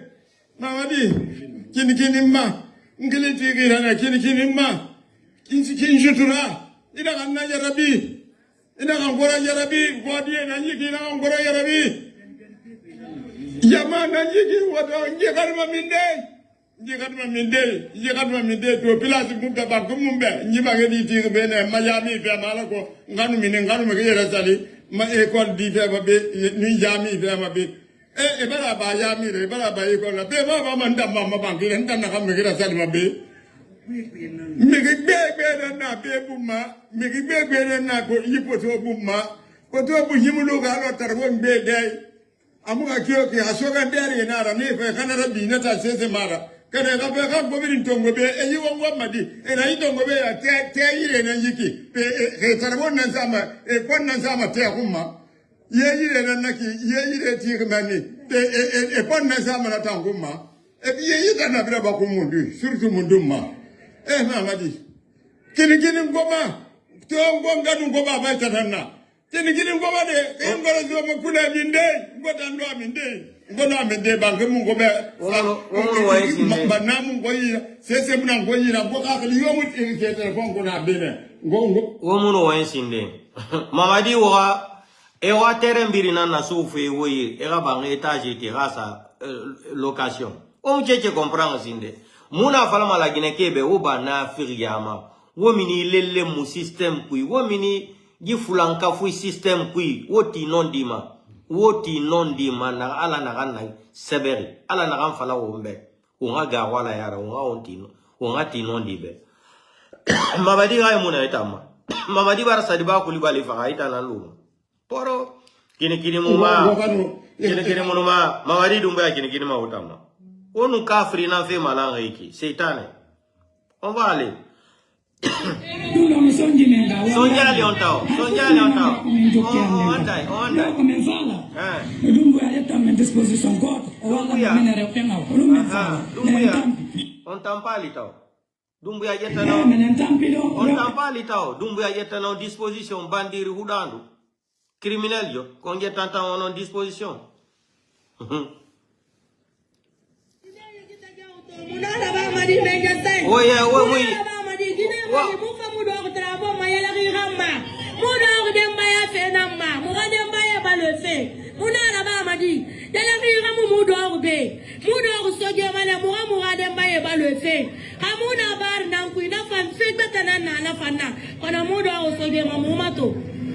mawadi kini ma ngili tigira na kini ma kin jutura ina kan na yarabi ina kan gora yarabi gwadi na yiki na kan gora yarabi yama na yiki wata nje kan ma minde to pilasi mumbe ba gumumbe njiba ngedi tigi bene Miami fe malako nganu me yera sali ma école di fe ba be ni jami fe ma be e bara ba yami re bara ba école la be ba manda mama bangi nda na kam me yera sali ma be Migbe na bebuma, migbe na go yipoto buma, koto bu yimulo ga lo tarbo mbe dai. Amuga kiyo ki asoga nderi na ra ni fe kana ra bi na ta sese mara. Kana ga be ga bobi ntongo be e yiwo ngwamadi, e na ntongo be ya te yire na yiki. Pe e tarbo na sama, e kon na sama te kuma. Ye yire na naki, ye yire ti mani. E kon na sama na tanguma. E ye yita na bra ba ko mundu, surtout munduma. Mamadi. Kini ngoma. To ngonga ngoma ba tanana. Kini ngoma de ngoro zo mo kula minde, ngota ndo aminde. Ngona minde bange mu ngobe. Ono wa isi. Bana mu ngoyi, sese mu na ngoyi na boka kali yo mu ke telefon ko na bene. Ngongo. Wo mu no wa isi nde. Mamadi wa e wa terembiri na sufu e woyi, e ga bange etage te rasa location. On cheche comprendre sinde. Muna falama la Guinée kebe oba na firiyama. Wo mini lele mu système kui. Wo mini gifulanka fui système kui. Wo ti non dima. Wo ti non dima na ala na ganna seberi. Ala na gan fala wombe. Unga gawala yara unga ontino. Unga ti non dibe. Mamadi ga muna etama. Mamadi bar sadiba kulibali fa ita na lu. Poro kini muma. Kini muma. Mamadi dumba kini ma utama. Onu kafri na fe malanga iki. Seitane. On va aller. Sonjali on tao. Sonjali on tao. On dai. On tampali tao. Dumbuya yeta na. On tampali tao. Dumbuya yeta na disposition bandiri hudandu. Criminel yo. Kon yeta ta en disposition. Oh yeah, oui.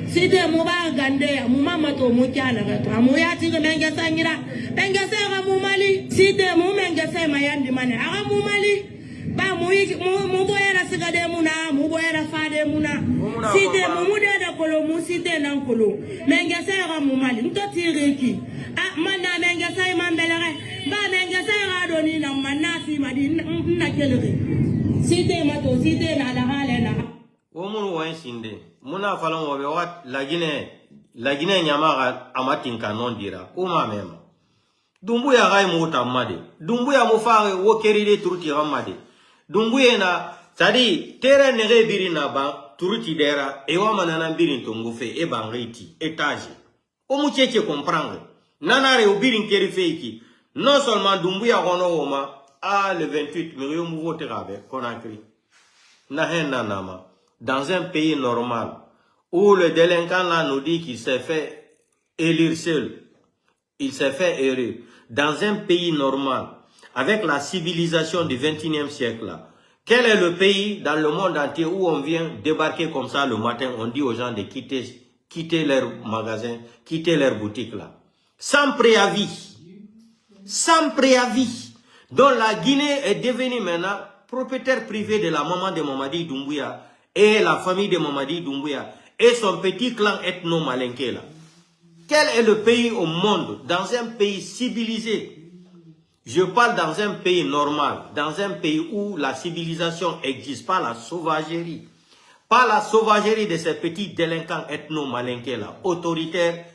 Site muba gande mumama to mukyana gato amuya tige menga sangira menga sera mumali site mu menga se mayandi mane aga mumali ba mu boyera sigade muna mu boyera fade muna site mu mude da kolo mu site nan kolo menga sera mumali nto tireki mana menga sai mambelere ba menga sera doni na manasi madi na kelere site mato site na la halena Omunu wa insinde muna falon wa be wat la Guinée nyama amatin kanon dira uma mema Dumbuya gai mu tamade Dumbuya mu fare wo keride turuti ramade Dumbuya na tadi tere nere biri na ba turuti dera e wa manana biri tongo fe e bangriti etage o mu cheche comprendre nanare o biri keri feiki non seulement Dumbuya gono homa le 28 mais mu voter avec Conakry na hen nanama. Dans un pays normal, où le délinquant là nous dit qu'il s'est fait élire seul, il s'est fait élire. Dans un pays normal, avec la civilisation du 21e siècle là, quel est le pays dans le monde entier où on vient débarquer comme ça le matin, on dit aux gens de quitter leur magasin, quitter leur boutique là, sans préavis, dont la Guinée est devenue maintenant propriétaire privé de la maman de Mamadi Doumbouya, et la famille de Mamadi Doumbouya et son petit clan ethno-malinké là. Quel est le pays au monde, dans un pays civilisé? Je parle dans un pays normal, dans un pays où la civilisation existe, pas la sauvagerie. Pas la sauvagerie de ces petits délinquants ethno-malinqués là, autoritaires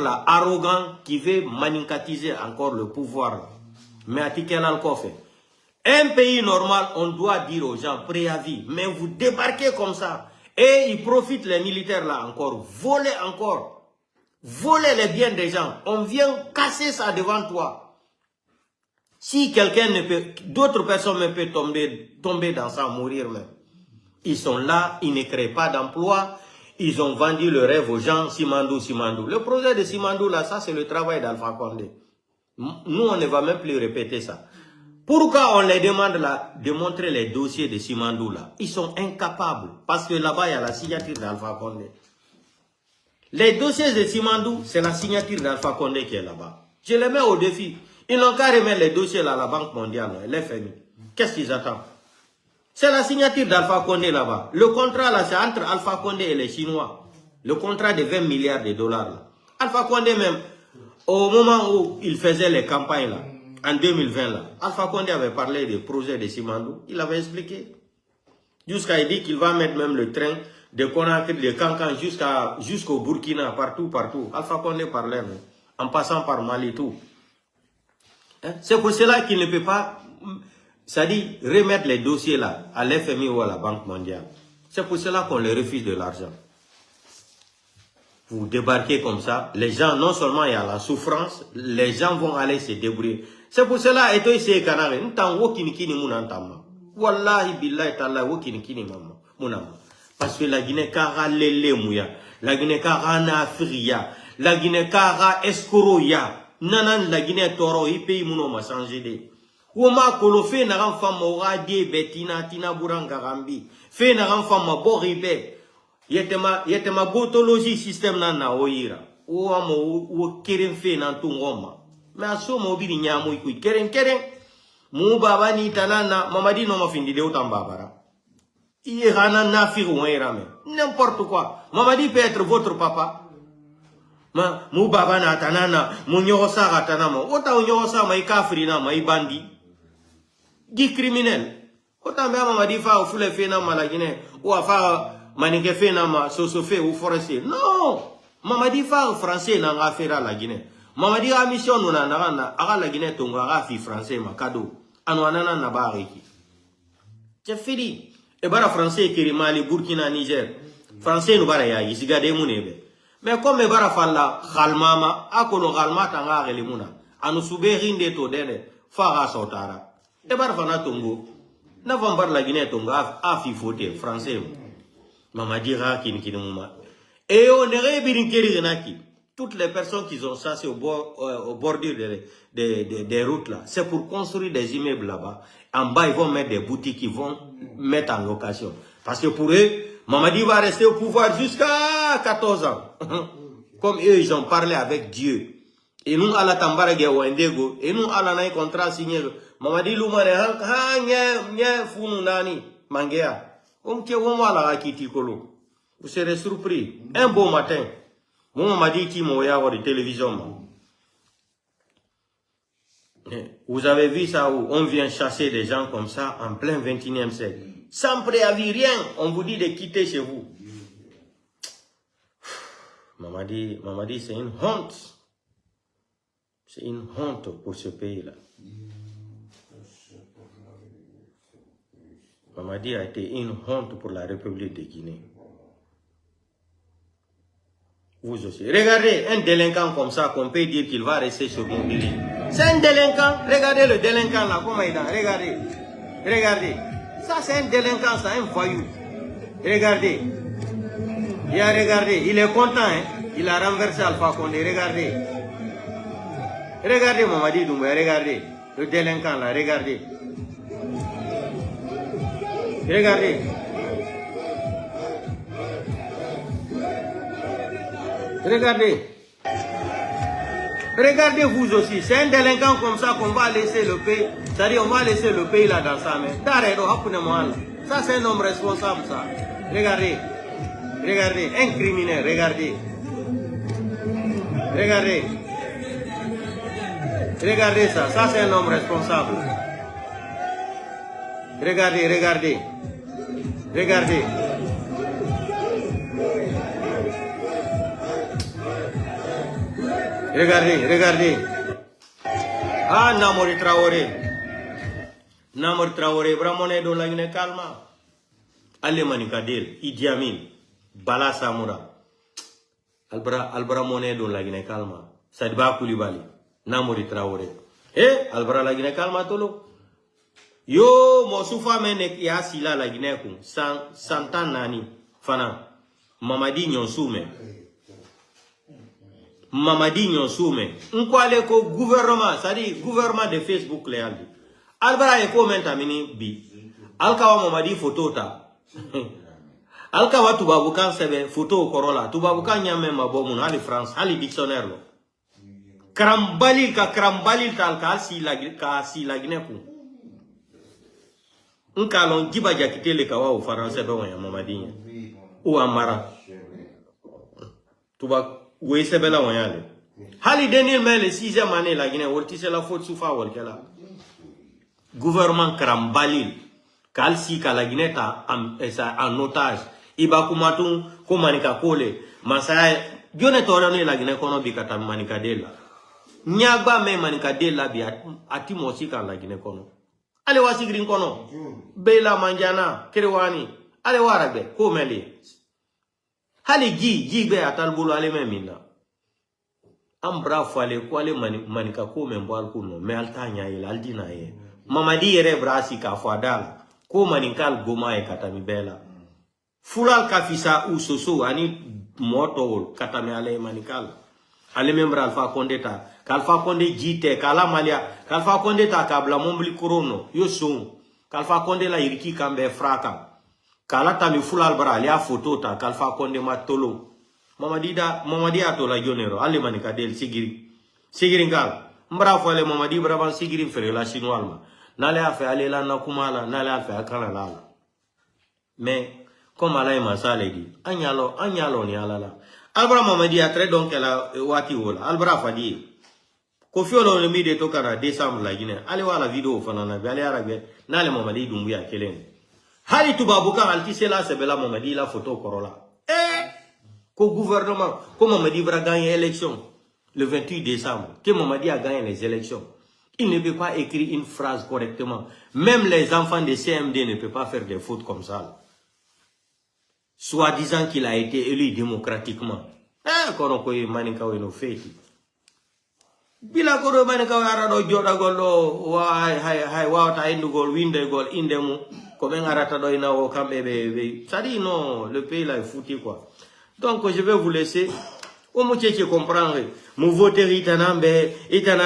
là, arrogants, qui veulent maninkatiser encore le pouvoir là. Mais à quel alcool? Un pays normal, on doit dire aux gens préavis, mais vous débarquez comme ça, et ils profitent, les militaires là encore, voler les biens des gens, on vient casser ça devant toi. Si quelqu'un ne peut, d'autres personnes ne peuvent tomber dans ça, mourir même. Ils sont là, ils ne créent pas d'emploi, ils ont vendu le rêve aux gens, Simandou. Le projet de Simandou là, ça c'est le travail d'Alpha Condé. Nous on ne va même plus répéter ça. Pourquoi on les demande là, de montrer les dossiers de Simandou là? Ils sont incapables. Parce que là-bas, il y a la signature d'Alpha Condé. Les dossiers de Simandou, c'est la signature d'Alpha Condé qui est là-bas. Je les mets au défi. Ils n'ont qu'à remettre les dossiers là à la Banque mondiale, l'FMI. Qu'est-ce qu'ils attendent? C'est la signature d'Alpha Condé là-bas. Le contrat là, c'est entre Alpha Condé et les Chinois. Le contrat de 20 milliards de dollars là. Alpha Condé même, au moment où il faisait les campagnes là, en 2020, là, Alpha Condé avait parlé des projets de Simandou. Il avait expliqué. Jusqu'à il dit qu'il va mettre même le train de Conakry, de Kankan jusqu'au Burkina, partout. Alpha Condé parlait, même, en passant par Mali, tout. Hein? C'est pour cela qu'il ne peut pas, c'est-à-dire remettre les dossiers là à l'FMI ou à la Banque mondiale. C'est pour cela qu'on leur refuse de l'argent. Vous débarquez comme ça, les gens, non seulement il y a la souffrance, les gens vont aller se débrouiller. C'est pour cela, et toi, c'est canaré. Nous t'en wokinikini mounantama. Wallahi billahi ta'ala wokinikini mounama. Parce que la Guinée kara lele mouya, la Guinée kara nafriya, la Guinée kara escoroya, nanan la Guinée toro, il paye mouno ma changé de. Woma kolo fe na ram fama ora die betina tina buranga gambi. Fe na ram fama boribe. Yetema gotologie système na oira. O amo o keren fe na tungoma. Me aso mo bi nyamu iku keren. Mu baba ni tanana mamadi no mafindi de utambabara. Il rana na firu rame. N'importe quoi. Mamadi peut être votre papa. Mu baba na tanana mu nyosa ratanamo. Ota nyosa mai kafri na mai bandi. Di criminel. Ota me mamadi fa fule fe na malagine ou afa manike fe na ma sosofe ou forestier. Non. Mamadi fa français na ngafera la Guinée. Mamadi a mission na na aga la Guinée tonga ga fi français ma cadeau. Anu anana na bariki. C'est fini. E bara français kiri Mali, Burkina, Niger. Français no bara ya isigade munebe. Mais comme e bara falla khalmama, akolo khalma tanga gelimuna. Anu suberinde to dele fara sotara. E bara fana tongo. Na vambar la Guinée tonga afi fote français. Mama dira kin muma. Et on est birin kiri genaki. Toutes les personnes qui ont ça, c'est au bordure des routes là. C'est pour construire des immeubles là-bas. En bas, ils vont mettre des boutiques, ils vont mettre en location. Parce que pour eux, Mamadi va rester au pouvoir jusqu'à 14 ans. Comme eux, ils ont parlé avec Dieu. Et nous, à la Tambara Wendego, et nous, à la contrat signé. Mamadi Lumane, Funu Nani, Mangea. Vous serez surpris. Un beau matin. Moi, m'a dit qu'il m'a de télévision. Vous avez vu ça où on vient chasser des gens comme ça en plein 21e siècle. Sans préavis, rien. On vous dit de quitter chez vous. Maman dit c'est une honte. C'est une honte pour ce pays-là. Maman dit a été une honte pour la République de Guinée. Vous aussi. Regardez un délinquant comme ça qu'on peut dire qu'il va rester sur mon billet. C'est un délinquant. Regardez le délinquant là, comment il est. Regardez. Regardez. Ça c'est un délinquant, ça, un voyou. Regardez. Regardez. Il est content, hein. Il a renversé Alpha Condé. Regardez. Regardez Mamadi Doumbouya, regardez. Le délinquant là, regardez. Regardez. Regardez. Regardez vous aussi. C'est un délinquant comme ça qu'on va laisser le pays. C'est-à-dire on va laisser le pays là dans sa main. Ça c'est un homme responsable ça. Regardez. Regardez. Un criminel. Regardez. Regardez. Regardez ça. Ça c'est un homme responsable. Regardez. Regardez. Regardez. Regardez, regardez. Ah, Namori Traoré. Namori Traoré, Bramone do la Guinée calma. Allez Manikadel, Idi Amin, Bala Samura. Albra Mone do la Guinée calma. Sadba Koulibaly, Namori Traoré. Albra la Guinée calma tolo. Yo, Mosoufa Menek Yasila la Guinée kou. Santan Nani, Fana. Mamadi Nyonsoume. Mamadi Nyonsoume. Nkwale ko gouvernement, c'est-à-dire gouvernement de Facebook le aldi. Albara e ko mentamini bi. Alkawa Mamadi photo ta. Alkawa tubabukan sebe photo korola. Tubabukan nyame mabomun hali France, hali dictionnaire lo. Krambalil ta alka si la Guinée ku. Nkalon giba jakite le kawa au français do ya Mamadi. Ou amara. Tuba oui, c'est belle à Hali Denil mais le 6e année la Guinée, c'est la faute soufa walkela. Gouvernement Krambalil, Kalsi la Guinée en otage. Iba kumatung kumanika kole. Masaya, Dione torane la Guinée kono bikata manika dela. Nyagba me manika dela bi atimosi kan la Guinée kono. Ale wasi green kono. Bela manjana, kerewani. Ale warabe, komeli. Hali gi be atalbulu ale memina. Ambra fale ko ale manika ko membo alkuno me altanya ile aldina ye. Mamadi yere brasi ka fadal ko maninkal goma e katami bela. Fulal kafisa usoso ani moto katami ale manikal. Ale membra Alpha Condé ta Kalfa Condé jite, kala malia, Kalfa Condé ta kabla mombli korono, yo son, Kalfa Condé la iriki kambe fraka, kala ta mi fula albra, lia photo ta, Kalfa Condé matolo, Mamadi ato la yonero, ale manika del sigiri ngal, mbra fole Mamadi braban sigiri fere la chinois ma, nale a fait aller la nakumala, nale a fait akana la. Mais, comme Allah m'a dit, anyalo ni alala. Albra Mamadi a très donc la wati wola, Albra fadi. Kofi Olomide le mide to kana décembre la Guinée. Allez voir la vidéo fanana be allez arabe na le Mamadi Doumbouya kelen. Hali tubabuka altise la sebela Mamadi la photo korola. Ko gouvernement ko Mamadi va gagner élection le 28 décembre. Que Mamadi a gagné les élections. Il ne peut pas écrire une phrase correctement. Même les enfants de CMD ne peuvent pas faire des fautes comme ça. Soit disant qu'il a été élu démocratiquement. Kono ko manika no feki. Bila kodo manika arado joda gollo wa ta indugol winde gol indemu comme un arata do ina o kambe be. Ça dit non, le pays là est foutu quoi. Donc je vais vous laisser au moitié comprendre. Mon voter itana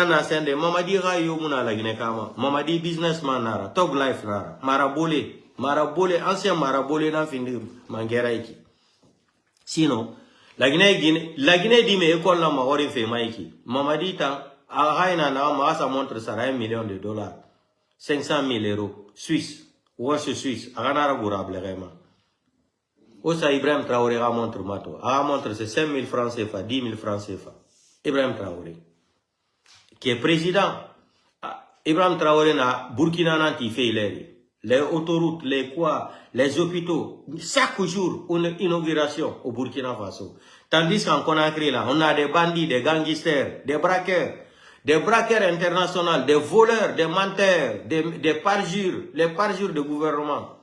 na sende Mamadi rayo muna la Guinée kama. Mamadi businessman nara, top life nara, marabole ancien marabole na finir mangera iki. Sinon la Guinée dit mais école na mahori fait maiki. Mamadi ta araina na ma ça montre ça $1 million, 500 000 euros Suisse, ouest Suisse, aranara gourable vraiment. Osa Ibrahim Traoré a montre mato, a montre c'est 5 000 francs CFA, 10 000 francs CFA. Ibrahim Traoré qui est président. Ibrahim Traoré na Burkina nanti fait les autoroutes, les quoi, les hôpitaux, chaque jour, une inauguration au Burkina Faso. Tandis qu'en Conakry, là, on a des bandits, des gangsters, des braqueurs internationaux, des voleurs, des menteurs, des parjures, les parjures de gouvernement,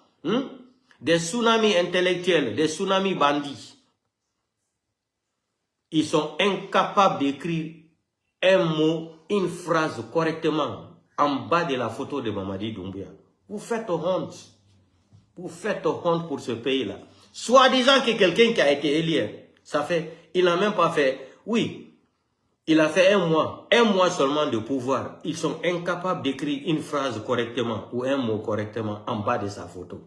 des tsunamis intellectuels, des tsunamis bandits. Ils sont incapables d'écrire un mot, une phrase correctement en bas de la photo de Mamadi Doumbouya. Vous faites honte. Vous faites honte pour ce pays-là. Soit disant que quelqu'un qui a été élu, ça fait, il n'a même pas fait, oui, il a fait un mois seulement de pouvoir. Ils sont incapables d'écrire une phrase correctement ou un mot correctement en bas de sa photo.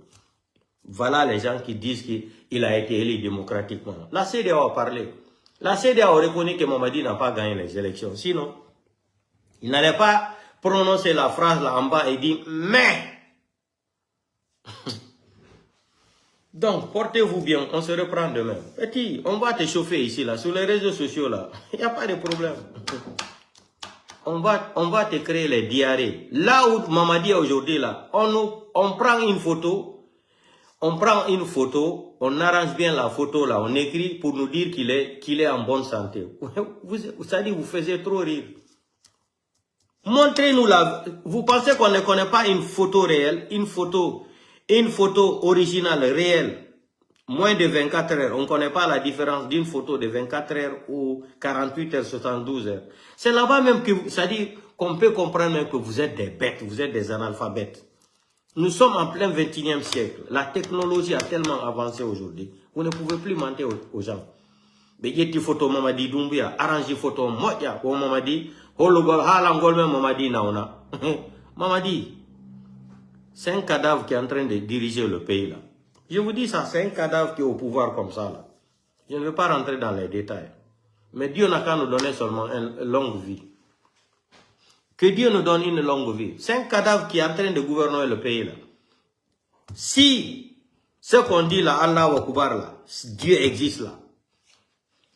Voilà les gens qui disent qu'il a été élu démocratiquement. La CEDEAO a parlé. La CEDEAO reconnaît que Mamadi n'a pas gagné les élections. Sinon, il n'allait pas prononcer la phrase là en bas et dire « mais ». Donc, portez-vous bien, on se reprend demain. Petit, on va te chauffer ici, là, sur les réseaux sociaux, là. Il n'y a pas de problème. On va te créer les diarrhées. Là où Mamadi aujourd'hui, là, on prend une photo, on arrange bien la photo, là, on écrit pour nous dire qu'il est en bonne santé. Vous savez, vous faisiez trop rire. Montrez-nous là. Vous pensez qu'on ne connaît pas une photo réelle, une photo originale, réelle, moins de 24 heures. On ne connaît pas la différence d'une photo de 24 heures ou 48 heures, 72 heures. C'est là-bas même que, c'est-à-dire qu'on peut comprendre même que vous êtes des bêtes, vous êtes des analphabètes. Nous sommes en plein 21e siècle. La technologie a tellement avancé aujourd'hui. Vous ne pouvez plus mentir aux gens. Mais il y a des photos Mamadi Doumbouya, arrangez photos Moya, ou Mamadi, Hologol, Halangol, même Mamadi Naona. Mamadi, c'est un cadavre qui est en train de diriger le pays là. Je vous dis ça, c'est un cadavre qui est au pouvoir comme ça là. Je ne veux pas rentrer dans les détails. Mais Dieu n'a qu'à nous donner seulement une longue vie. Que Dieu nous donne une longue vie. C'est un cadavre qui est en train de gouverner le pays là. Si ce qu'on dit là, Allah wa Kubar là, Dieu existe là,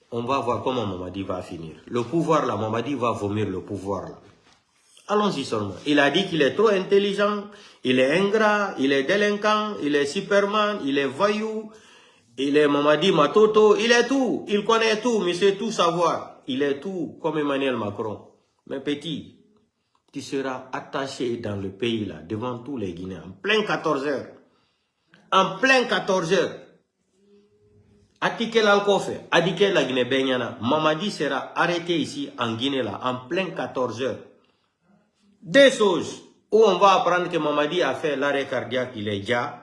on va voir comment Mamadi va finir. Le pouvoir là, Mamadi va vomir le pouvoir là. Allons-y seulement. Il a dit qu'il est trop intelligent, il est ingrat, il est délinquant, il est Superman, il est voyou, il est Mamadi Matoto, il est tout. Il connaît tout, mais c'est tout savoir. Il est tout, comme Emmanuel Macron. Mais petit, tu seras attaché dans le pays là, devant tous les Guinéens, en plein 14 heures. En plein 14 heures. Atikel Alkofe, Adikel la Guinée Benyana, Mamadi sera arrêté ici en Guinée là, en plein 14 heures. Des choses où on va apprendre que Mamadi a fait l'arrêt cardiaque, il est déjà,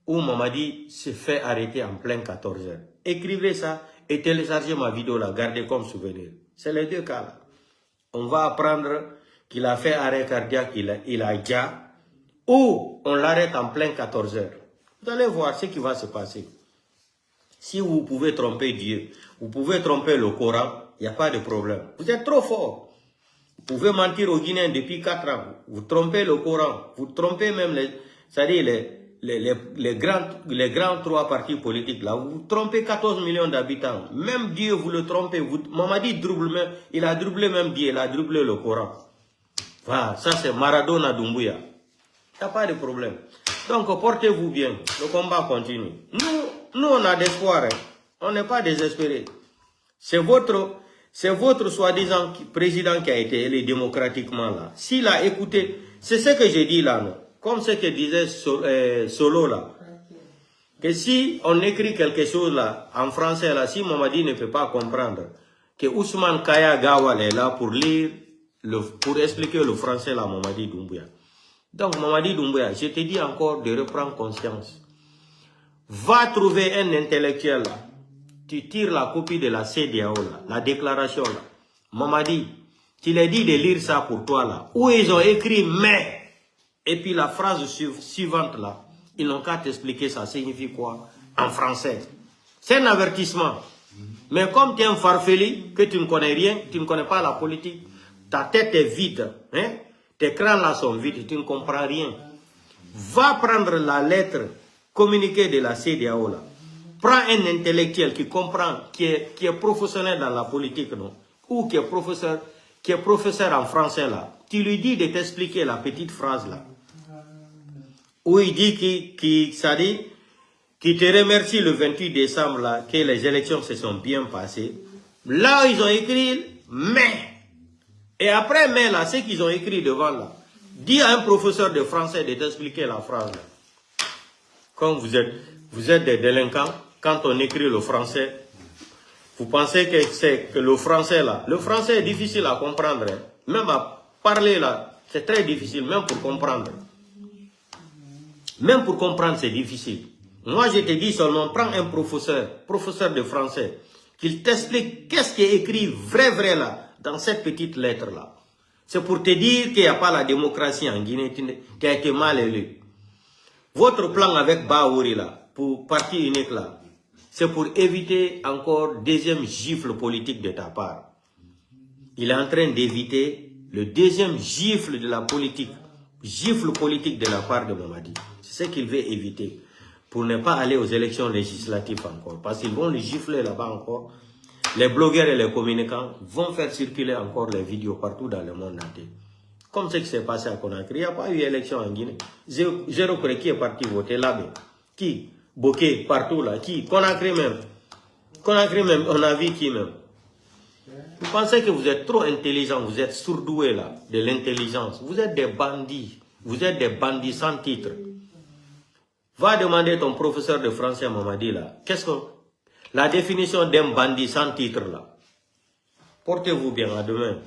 où Mamadi se fait arrêter en plein 14 heures. Écrivez ça et téléchargez ma vidéo là, gardez comme souvenir. C'est les deux cas là. on va apprendre qu'il a fait arrêt cardiaque, il a déjà, ou on l'arrête en plein 14 heures. Vous allez voir ce qui va se passer. Si vous pouvez tromper Dieu, vous pouvez tromper le Coran, il n'y a pas de problème. Vous êtes trop fort. Vous pouvez mentir aux Guinéens depuis 4 ans. Vous trompez le Coran, vous trompez même les grands 3 partis politiques là. Vous trompez 14 millions d'habitants. Même Dieu, vous le trompez. Mamadi double même, il a doublé même Dieu, il a doublé le Coran. Voilà, ça c'est Maradona Doumbouya. Il n'y a pas de problème. Donc portez-vous bien, le combat continue. Nous on a d'espoir, hein. On n'est pas désespérés. C'est votre soi-disant président qui a été élu démocratiquement là. S'il a écouté, c'est ce que j'ai dit là, non? Comme ce que disait Solo là. Que si on écrit quelque chose là, en français là, si Mamadi ne peut pas comprendre, que Ousmane Kaya Gawal est là pour lire, pour expliquer le français là, Mamadi Doumbouya. Donc Mamadi Doumbouya, je te dis encore de reprendre conscience. Va trouver un intellectuel là. Tu tires la copie de la CEDEAO là, la déclaration là. Mamadi, tu l'as dit de lire ça pour toi là. Où ils ont écrit mais. Et puis la phrase suivante là, ils n'ont qu'à t'expliquer ça signifie quoi en français. C'est un avertissement. Mais comme tu es un farfelu, que tu ne connais rien, tu ne connais pas la politique, ta tête est vide, hein? Tes crânes là sont vides, tu ne comprends rien. Va prendre la lettre communiquée de la CEDEAO là. Prends un intellectuel qui comprend, qui est professionnel dans la politique, non? Ou qui est professeur en français là. Tu lui dis de t'expliquer la petite phrase là. Où il dit qu'il te remercie le 28 décembre là, que les élections se sont bien passées. Là, ils ont écrit mais. Et après mais là, ce qu'ils ont écrit devant là, dis à un professeur de français de t'expliquer la phrase là. Comme vous êtes des délinquants, quand on écrit le français, vous pensez que c'est que le français là, le français est difficile à comprendre, hein? Même à parler là, c'est très difficile, même pour comprendre. Même pour comprendre, c'est difficile. Moi, je te dis seulement, prends un professeur de français, qu'il t'explique qu'est-ce qui est écrit vrai là, dans cette petite lettre là. C'est pour te dire qu'il n'y a pas la démocratie en Guinée, qui a été mal élu. Votre plan avec Baouri là, pour parti unique là, c'est pour éviter encore deuxième gifle politique de ta part. Il est en train d'éviter le deuxième gifle de la politique, gifle politique de la part de Mamadi. C'est ce qu'il veut éviter pour ne pas aller aux élections législatives encore. Parce qu'ils vont le gifler là-bas encore. Les blogueurs et les communicants vont faire circuler encore les vidéos partout dans le monde entier. Comme ce qui s'est passé à Conakry, il n'y a pas eu élection en Guinée. Zéro qui est parti voter là-bas. Qui? Bokeh, partout là. Qui? Conakry même, on a vu qui même. Vous pensez que vous êtes trop intelligent, vous êtes surdoué là, de l'intelligence. Vous êtes des bandits. Vous êtes des bandits sans titre. Va demander ton professeur de français Mamadi là. Qu'est-ce que... La définition d'un bandit sans titre là. Portez-vous bien, à demain.